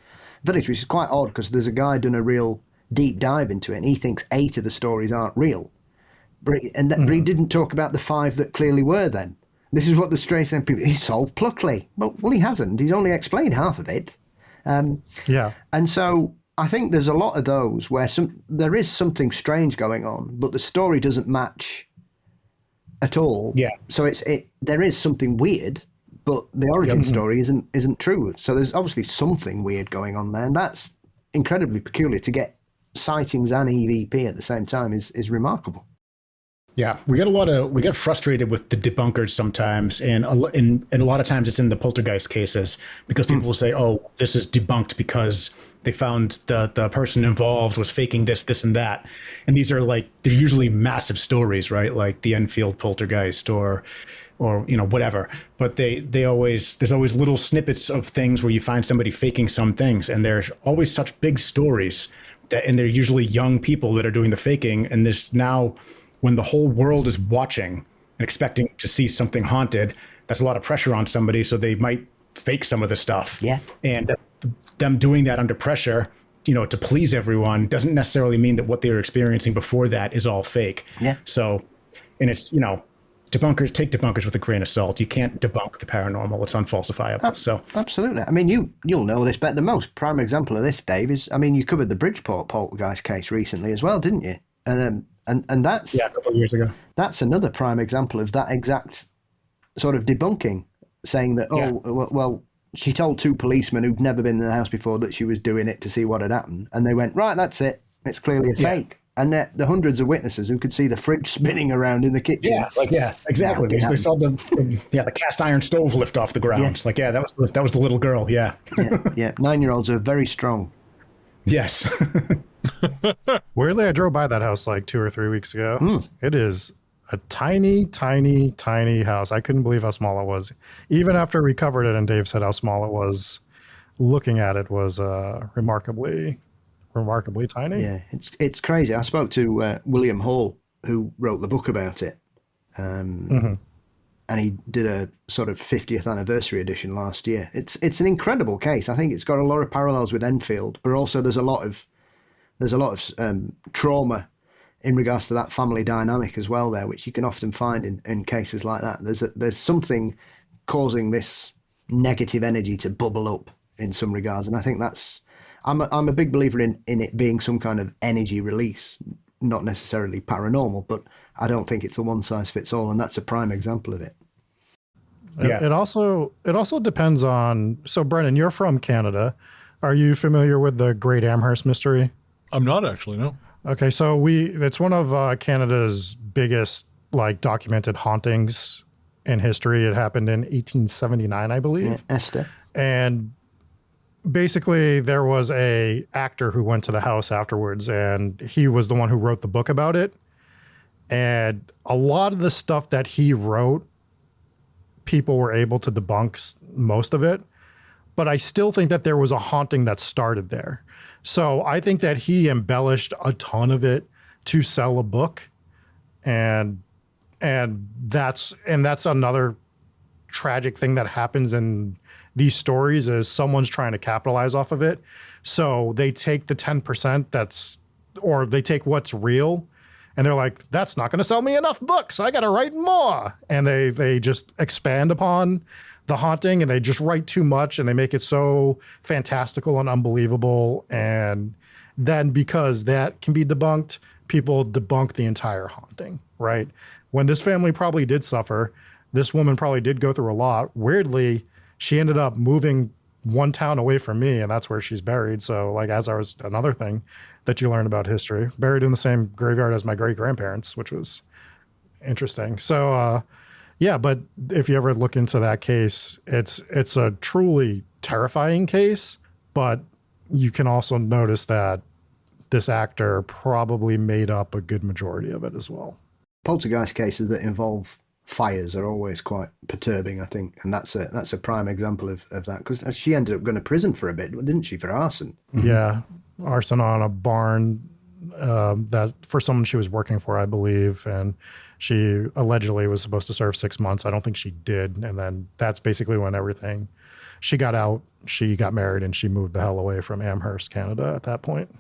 village, which is quite odd because there's a guy done a real deep dive into it and he thinks 8 of the stories aren't real. But he didn't talk about the 5 that clearly were then. This is what the strange thing, people, he solved Pluckley. Well, he hasn't. He's only explained half of it. And so I think there's a lot of those where there is something strange going on, but the story doesn't match at all. Yeah. So there is something weird, but the origin story isn't true. So there's obviously something weird going on there, and that's incredibly peculiar. To get sightings and EVP at the same time is remarkable. Yeah, we get frustrated with the debunkers sometimes, and a lot of times it's in the poltergeist cases because people will say, "Oh, this is debunked because they found the person involved was faking this, and that," and these are they're usually massive stories, right? Like the Enfield poltergeist or whatever. But there's always little snippets of things where you find somebody faking some things, and there's always such big stories and they're usually young people that are doing the faking, and there's now. When the whole world is watching and expecting to see something haunted, that's a lot of pressure on somebody, so they might fake some of the stuff. Yeah. And them doing that under pressure, to please everyone, doesn't necessarily mean that what they were experiencing before that is all fake. Yeah. So, and it's, take debunkers with a grain of salt. You can't debunk the paranormal. It's unfalsifiable. So absolutely. I mean, you'll know this better than most. Prime example of this, Dave, is, you covered the Bridgeport poltergeist case recently as well, didn't you? And that's a couple of years ago. That's another prime example of that exact sort of debunking, saying that well, she told 2 policemen who'd never been in the house before that she was doing it to see what had happened, and they went, right, that's it, it's clearly a fake. And the hundreds of witnesses who could see the fridge spinning around in the kitchen. Exactly. They saw the cast iron stove lift off the ground. Yeah. That was the little girl. Yeah. 9-year-olds are very strong. Yes. Weirdly, I drove by that house 2 or 3 weeks ago. It is a tiny, tiny, tiny house. I couldn't believe how small it was. Even after we covered it and Dave said how small it was, looking at it was remarkably tiny. Yeah, it's crazy. I spoke to William Hall, who wrote the book about it. And he did a sort of 50th anniversary edition last year. It's an incredible case. I think it's got a lot of parallels with Enfield, but also there's a lot of trauma in regards to that family dynamic as well there, which you can often find in cases like that. There's something causing this negative energy to bubble up in some regards, and I think I'm a big believer in it being some kind of energy release, not necessarily paranormal, but I don't think it's a one size fits all, and that's a prime example of it. Yeah. It also depends on. So Brennan, you're from Canada. Are you familiar with the Great Amherst Mystery? I'm not actually, no. Okay, so it's one of Canada's biggest documented hauntings in history. It happened in 1879, I believe. Yeah, Esther. And basically there was a actor who went to the house afterwards, and he was the one who wrote the book about it. And a lot of the stuff that he wrote, people were able to debunk most of it. But I still think that there was a haunting that started there. So I think that he embellished a ton of it to sell a book. And that's another tragic thing that happens in these stories is someone's trying to capitalize off of it. So they take the 10% or they take what's real and they're like, that's not going to sell me enough books. I got to write more. And they just expand upon the haunting and they just write too much and they make it so fantastical and unbelievable. And then because that can be debunked, people debunk the entire haunting, right? When this family probably did suffer, this woman probably did go through a lot. Weirdly, she ended up moving one town away from me, and that's where she's buried. So another thing that you learn about history, buried in the same graveyard as my great-grandparents, which was interesting. So, yeah, but if you ever look into that case, it's a truly terrifying case, but you can also notice that this actor probably made up a good majority of it as well. Poltergeist cases that involve fires are always quite perturbing, I think, and that's a prime example of that, because she ended up going to prison for a bit, didn't she, for arson? Yeah, arson on a barn that for someone she was working for, I believe, and she allegedly was supposed to serve 6 months. I don't think she did, and then that's basically when she got out, she got married, and she moved the hell away from Amherst, Canada at that point.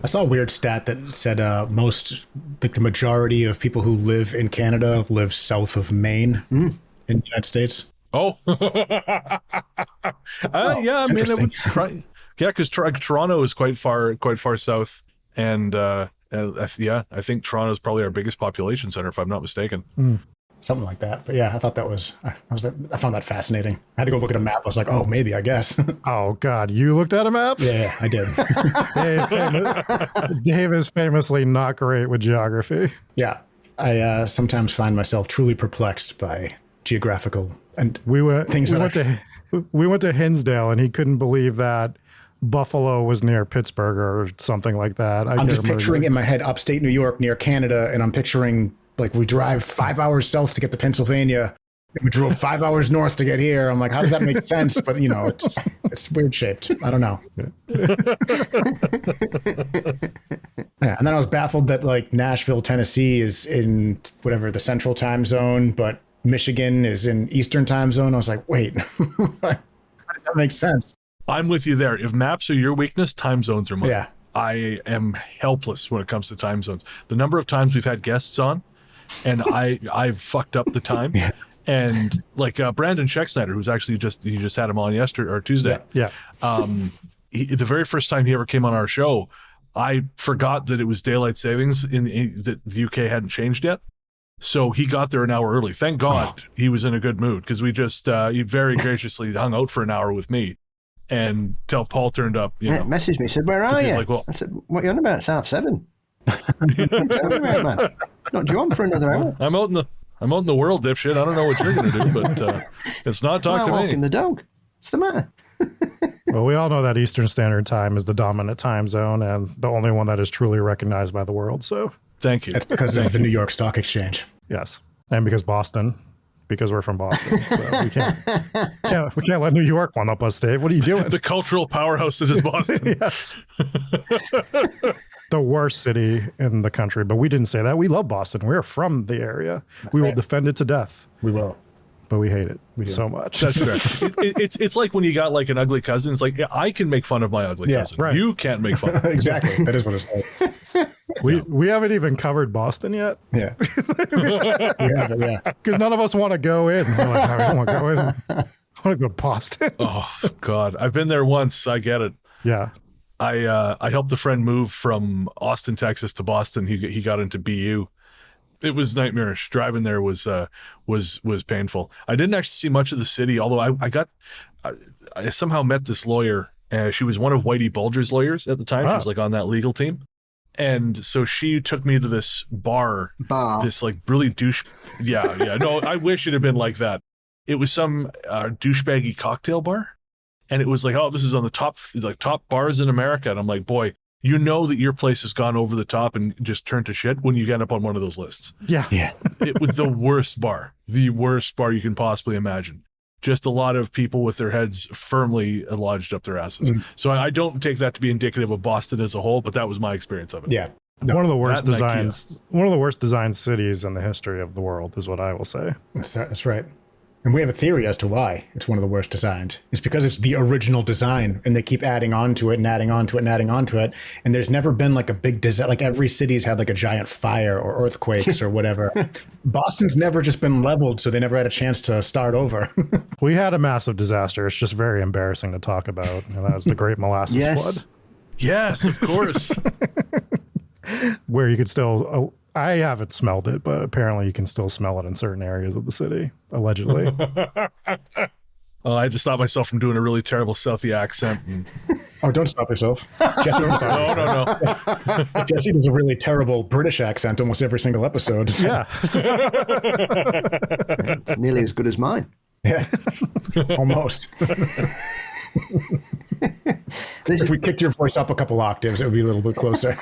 I saw a weird stat that said the majority of people who live in Canada live south of Maine in the United States. Oh, yeah. I mean, it was right. Yeah, because Toronto is quite far south, and I think Toronto is probably our biggest population center, if I'm not mistaken. Something like that. But yeah, I thought I found that fascinating. I had to go look at a map. I was like, oh, maybe, I guess. Oh, God. You looked at a map? Yeah, I did. Dave is famously not great with geography. Yeah. I sometimes find myself truly perplexed by geographical and we went to Hinsdale, and he couldn't believe that Buffalo was near Pittsburgh or something like that. I'm just picturing in my head upstate New York near Canada, and I'm picturing we drive 5 hours south to get to Pennsylvania, and we drove 5 hours north to get here. I'm like, how does that make sense? But it's weird shaped. I don't know. Yeah, and then I was baffled that Nashville, Tennessee is in whatever the central time zone, but Michigan is in Eastern time zone. I was like, wait, how does that make sense? I'm with you there. If maps are your weakness, time zones are mine. Yeah. I am helpless when it comes to time zones. The number of times we've had guests on, and I've fucked up the time. Yeah. And Brandon Schecksnyder, who's actually you just had him on yesterday or Tuesday. Yeah. The very first time he ever came on our show, I forgot that it was daylight savings that the UK hadn't changed yet. So he got there an hour early. Thank God he was in a good mood, because we just he very graciously hung out for an hour with me. And till Paul turned up, messaged me, said, "Where are you?" Like, well, I said, "What are you on about? It's 7:30." What are you talking about, man? Not due on for another hour. I'm out in the world, dipshit. I don't know what you're gonna do, but it's not talk to me. I'm walking the dog. What's the matter? Well, we all know that Eastern Standard Time is the dominant time zone and the only one that is truly recognized by the world. So Thank you. That's because of the New York Stock Exchange. yes, and because we're from Boston, so we can't let New York one up us, Dave. What are you doing? The cultural powerhouse that is Boston. Yes. The worst city in the country, but we didn't say that. We love Boston. We're from the area. We will defend it to death, We will. but we hate it so much. That's fair. It's like when you got like an ugly cousin. It's like, yeah, I can make fun of my ugly cousin. right. You can't make fun of me. Exactly. That is what it's like. We haven't even covered Boston yet Yeah. We have it, yeah. because none of us want to go in. We're like, I don't want to go in. I want to go to Boston. Oh, God. I've been there once. I get it. Yeah. I helped a friend move from Austin, Texas to Boston. He got into BU. It was nightmarish. Driving there was painful. I didn't actually see much of the city, although I somehow met this lawyer. She was one of Whitey Bulger's lawyers at the time. She was like on that legal team. And so she took me to this bar. This like really yeah. No, I wish it had been like that. It was some douchebaggy cocktail bar. And it was like, oh, this is on the top bars in America. And I'm like, boy, you know that your place has gone over the top and just turned to shit when you get up on one of those lists. Yeah. It was the worst bar you can possibly imagine. Just a lot of people with their heads firmly lodged up their asses. So I don't take that to be indicative of Boston as a whole, but that was my experience of it. Yeah. One of the worst designed cities in the history of the world is what I will say. That's right. And we have a theory as to why it's one of the worst designed. It's because it's the original design, and they keep adding on to it and adding on to it and adding on to it. And there's never been like a big design. Like every city's had like a giant fire or earthquakes or whatever. Boston's never just been leveled, so they never had a chance to start over. We had a massive disaster. It's just very embarrassing to talk about. And that was the Great Molasses Flood. Yes, of course. Where you could still... I haven't smelled it, but apparently you can still smell it in certain areas of the city, allegedly. I had to stop myself from doing a really terrible Southie accent. Oh, don't stop yourself. Jesse No. Jesse does a really terrible British accent almost every single episode. Yeah. It's nearly as good as mine. Yeah. Almost. If we kicked your voice up a couple octaves, it would be a little bit closer.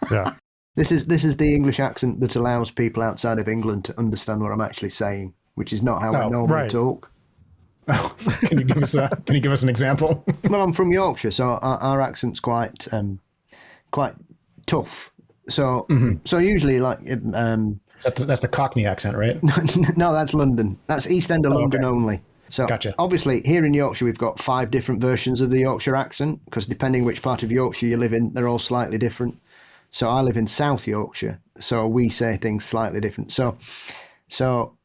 Yeah. This is the English accent that allows people outside of England to understand what I'm actually saying, which is not how I normally talk. Oh, can you give us an example? Well, I'm from Yorkshire, so our accent's quite tough. So so usually like that's the Cockney accent, right? no, that's London. That's East End of London only. So Gotcha. Obviously here in Yorkshire we've got 5 different versions of the Yorkshire accent because depending which part of Yorkshire you live in, they're all slightly different. So I live in South Yorkshire, so we say things slightly different. So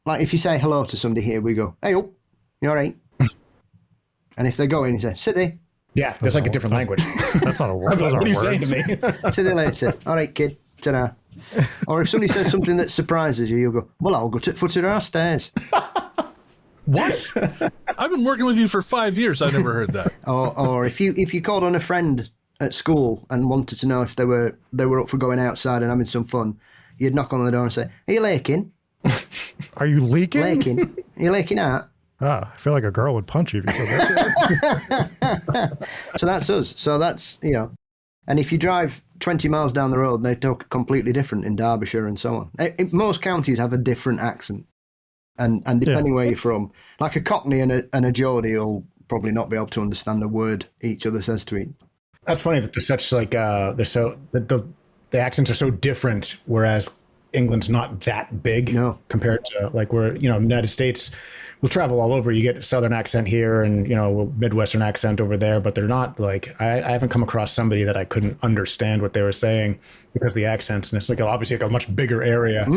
like if you say hello to somebody here, we go, "Hey, you all right?" And if they go in, you say, "Sit there." Yeah, that's like a different language. That's not a word. What are you saying to me? "See you later." "All right, kid. Ta-da." Or if somebody says something that surprises you, you'll go, "Well, I'll go to the foot of our stairs." What? I've been working with you for 5 years. I never heard that. Or if you called on a friend at school and wanted to know if they were up for going outside and having some fun, you'd knock on the door and say, "Are you laking?" Are you leaking? Laking? Are you laking out? I feel like a girl would punch you if you said that. So that's us. So that's, and if you drive 20 miles down the road, they talk completely different in Derbyshire and so on. Most counties have a different accent. And depending where you're from, like a Cockney and a Geordie will probably not be able to understand a word each other says to each. That's funny that they're such like the accents are so different, whereas England's not that big compared to like where United States. We'll travel all over. You get a Southern accent here and Midwestern accent over there, but they're not like I haven't come across somebody that I couldn't understand what they were saying because of the accents, and it's like obviously like a much bigger area.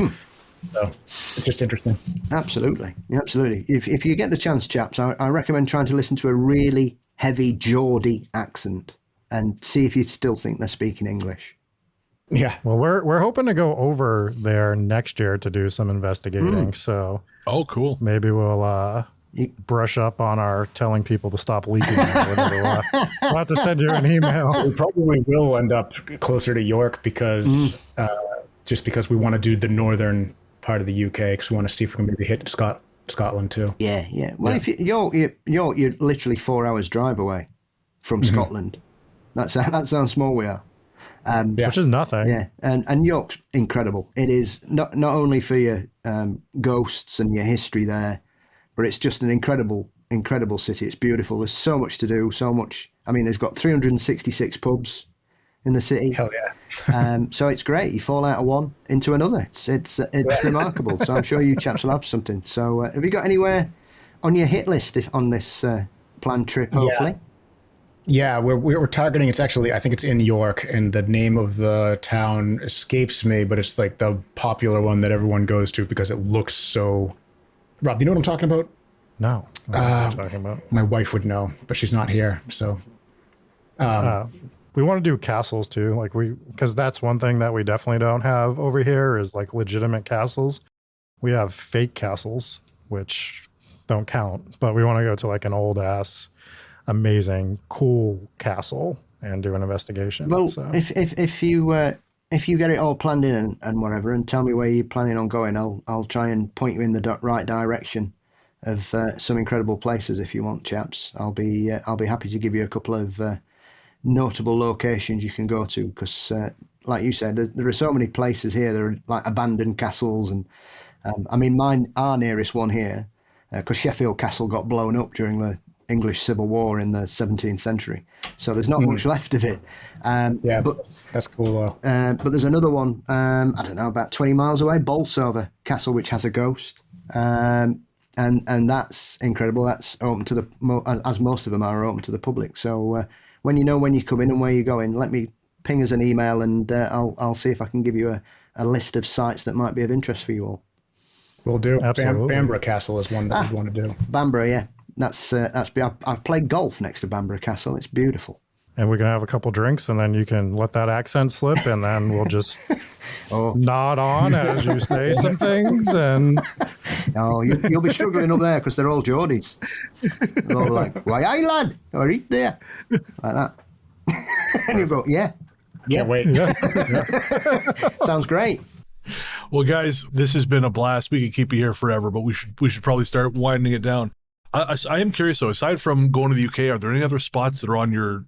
So it's just interesting. Absolutely. If you get the chance, chaps, I recommend trying to listen to a really heavy Geordie accent and see if you still think they're speaking English. Yeah. Well, we're hoping to go over there next year to do some investigating. So, cool. Maybe we'll brush up on our telling people to stop leaking. Or whatever. We'll have to send you an email. We probably will end up closer to York because just because we want to do the northern part of the UK because we want to see if we can maybe hit Scotland too. Yeah. Well, if you're literally 4 hours drive away from Scotland. That's how small we are. Which is nothing. Yeah, and York's incredible. It is not only for your ghosts and your history there, but it's just an incredible city. It's beautiful. There's so much to do, so much. I mean, they've got 366 pubs in the city. Hell yeah. So it's great. You fall out of one into another. It's remarkable. So I'm sure you chaps will have something. So have you got anywhere on your hit list on this planned trip, hopefully? Yeah, we're targeting. It's actually, I think it's in York, and the name of the town escapes me, but it's like the popular one that everyone goes to because it looks so. Rob, do you know what I'm talking about? No. I don't know what you're talking about. My wife would know, but she's not here. So we want to do castles too, because that's one thing that we definitely don't have over here is like legitimate castles. We have fake castles, which don't count, but we want to go to like an old ass, amazing, cool castle and do an investigation. Well, so. if you get it all planned in and whatever, and tell me where you're planning on going, I'll try and point you in the right direction of some incredible places. If you want, chaps, I'll be happy to give you a couple of notable locations you can go to, because like you said, there are so many places here. There are like abandoned castles, and I mean, our nearest one here, because Sheffield Castle got blown up during the English Civil War in the 17th century, so there's not much left of it. But that's cool though. But there's another one, I don't know, about 20 miles away, Bolsover Castle, which has a ghost, and that's incredible. That's open to as most of them are open to the public. So when you know when you come in and where you're going, let me ping us an email, and I'll see if I can give you a list of sites that might be of interest for you all. We'll do. Absolutely. Bamborough Castle is one that we'd want to do. Bamborough, yeah. I've played golf next to Bamborough Castle. It's beautiful. And we can have a couple drinks, and then you can let that accent slip, and then we'll just nod on as you say some things. And you'll be struggling up there because they're all Geordies. They're all like, "Why, aye, lad, or eat there," like that. And you go, "Yeah, Can't wait. yeah. sounds great." Well, guys, this has been a blast. We could keep you here forever, but we should probably start winding it down. I am curious though. Aside from going to the UK, are there any other spots that are on your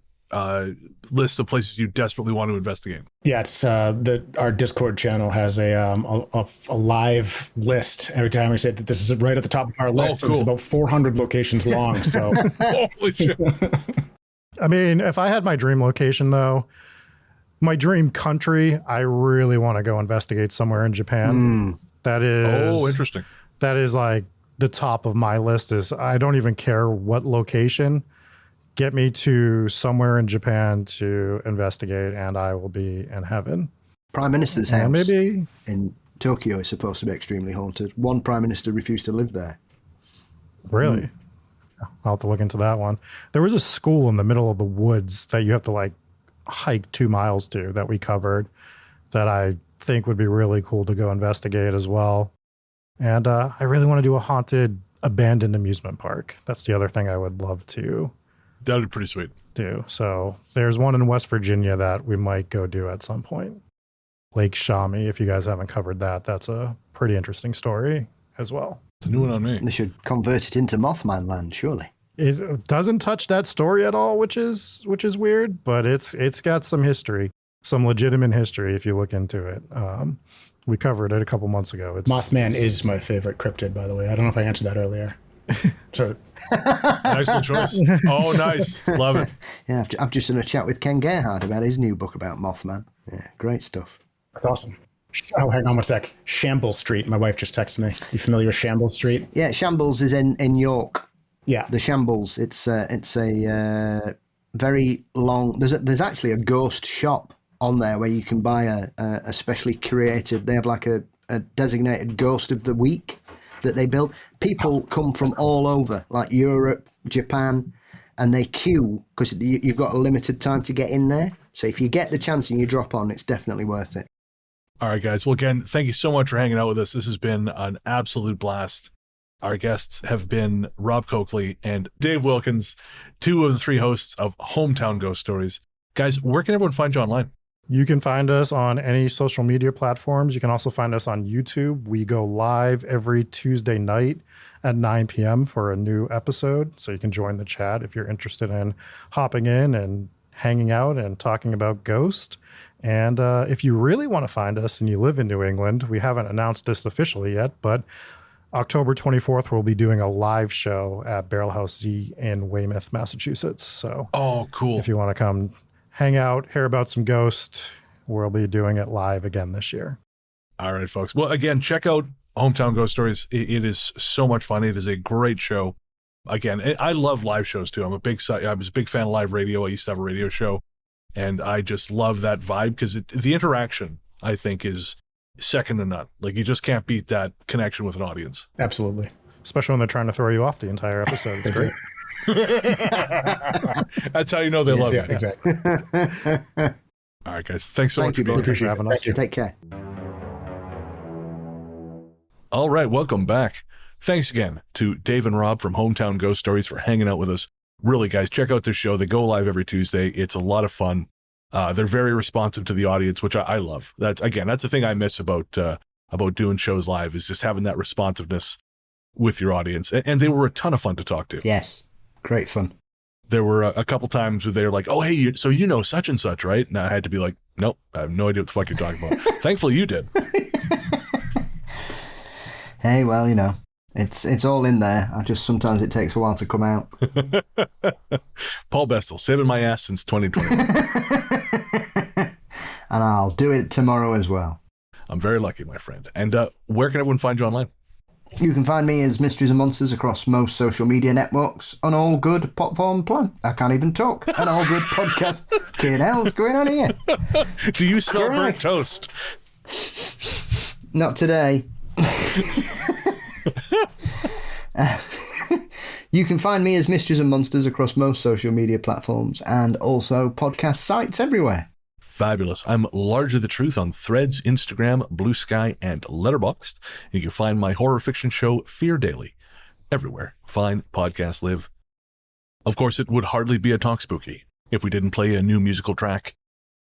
list of places you desperately want to investigate? Yeah, it's our Discord channel has a live list every time we say that this is right at the top of our list. Cool. It's about 400 locations long. So, Holy shit! I mean, if I had my dream location though, my dream country, I really want to go investigate somewhere in Japan. That is interesting. That is like the top of my list. Is I don't even care what location. Get me to somewhere in Japan to investigate, and I will be in heaven. Prime Minister's house maybe in Tokyo is supposed to be extremely haunted. One Prime Minister refused to live there. Really? I'll have to look into that one. There was a school in the middle of the woods that you have to like hike 2 miles to that we covered that I think would be really cool to go investigate as well. And I really want to do a haunted abandoned amusement park. That's the other thing I would love to That would be pretty sweet. do. So there's one in West Virginia that we might go do at some point. Lake Shawnee, if you guys haven't covered that, that's a pretty interesting story as well. It's a new one on me. They should convert it into Mothman land, surely. It doesn't touch that story at all, which is weird, but it's got some history, some legitimate history if you look into it. We covered it a couple months ago. Mothman is my favorite cryptid, by the way. I don't know if I answered that earlier. So, Excellent choice. Oh, nice. Love it. Yeah, I've just done a chat with Ken Gerhardt about his new book about Mothman. Yeah, great stuff. that's awesome. Oh, hang on one sec. Shambles Street. My wife just texted me. You familiar with Shambles Street? Yeah, Shambles is in York. Yeah. The Shambles. It's a very long. There's actually a ghost shop on there where you can buy a specially created. They have like a designated ghost of the week that they build. People come from all over, like Europe, Japan, and they queue because you've got a limited time to get in there. So if you get the chance and you drop on, it's definitely worth it. All right, guys. Well, again, thank you so much for hanging out with us. This has been an absolute blast. Our guests have been Rob Coakley and Dave Wilkins, two of the three hosts of Hometown Ghost Stories. Guys, where can everyone find you online? You can find us on any social media platforms. You can also find us on YouTube. We go live every Tuesday night at 9 p.m. for a new episode. So you can join the chat if you're interested in hopping in and hanging out and talking about Ghost. And if you really want to find us and you live in New England, we haven't announced this officially yet, but October 24th, we'll be doing a live show at Barrel House Z in Weymouth, Massachusetts. So cool. If you want to come hang out, hear about some Ghost, we'll be doing it live again this year. All right, folks. Well, again, check out Hometown Ghost Stories. It is so much fun. It is a great show. Again, I love live shows too. I was a big fan of live radio. I used to have a radio show, and I just love that vibe because the interaction, I think, is second to none. Like, you just can't beat that connection with an audience. Absolutely. Especially when they're trying to throw you off the entire episode. It's great. That's how you know they love it. Exactly. All right, guys. Thanks so much you, for being here. Appreciate having us. Take care. All right, welcome back. Thanks again to Dave and Rob from Hometown Ghost Stories for hanging out with us. Really, guys, check out their show. They go live every Tuesday. It's a lot of fun. They're very responsive to the audience, which I love. That's the thing I miss about doing shows live, is just having that responsiveness with your audience. And they were a ton of fun to talk to. Yes, great fun. There were a couple times where they were like, "Oh, hey, so you know such and such, right?" And I had to be like, "Nope, I have no idea what the fuck you're talking about." Thankfully, you did. Hey, well, you know, it's all in there. Sometimes it takes a while to come out. Paul Bestel, saving my ass since 2020. And I'll do it tomorrow as well. I'm very lucky, my friend. And where can everyone find you online? You can find me as Mysteries and Monsters across most social media networks on all good platform I can't even talk. An all good podcast. What hell's going on here? Do you smell burnt toast? Not today. You can find me as Mysteries and Monsters across most social media platforms and also podcast sites everywhere. Fabulous. I'm Largely the Truth on Threads, Instagram, Blue Sky, and Letterboxd. You can find my horror fiction show, Fear Daily, everywhere fine podcasts live. Of course, it would hardly be a Talk Spooky if we didn't play a new musical track.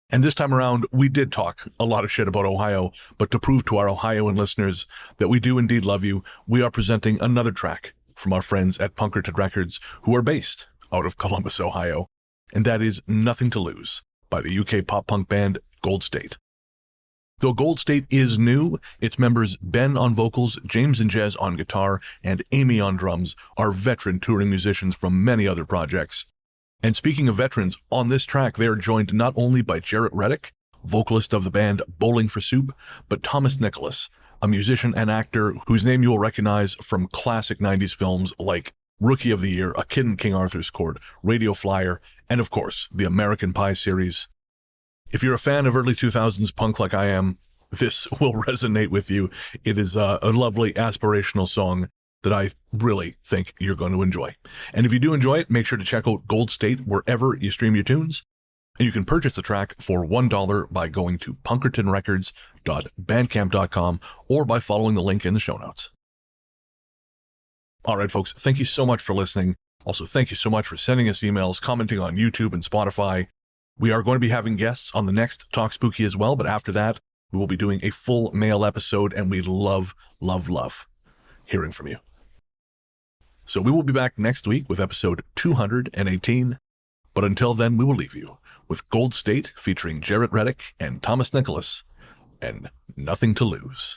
And this time around, we did talk a lot of shit about Ohio, but to prove to our Ohioan listeners that we do indeed love you, we are presenting another track from our friends at Punkerton Records, who are based out of Columbus, Ohio, and that is Nothing to Lose by the UK pop-punk band Goldstate. Though Goldstate is new, its members Ben on vocals, James and Jez on guitar, and Amy on drums are veteran touring musicians from many other projects. And speaking of veterans, on this track they are joined not only by Jarrett Reddick, vocalist of the band Bowling for Soup, but Thomas Nicholas, a musician and actor whose name you will recognize from classic 90s films like Rookie of the Year, A Kid in King Arthur's Court, Radio Flyer, and of course, the American Pie series. If you're a fan of early 2000s punk like I am, this will resonate with you. It is a lovely aspirational song that I really think you're going to enjoy. And if you do enjoy it, make sure to check out Goldstate wherever you stream your tunes. And you can purchase the track for $1 by going to punkertonrecords.bandcamp.com or by following the link in the show notes. All right, folks, thank you so much for listening. Also, thank you so much for sending us emails, commenting on YouTube and Spotify. We are going to be having guests on the next Talk Spooky as well, but after that, we will be doing a full mail episode, and we love hearing from you. So we will be back next week with episode 218, but until then, we will leave you with Goldstate featuring Jarrett Reddick and Thomas Nicholas, and Nothing to Lose.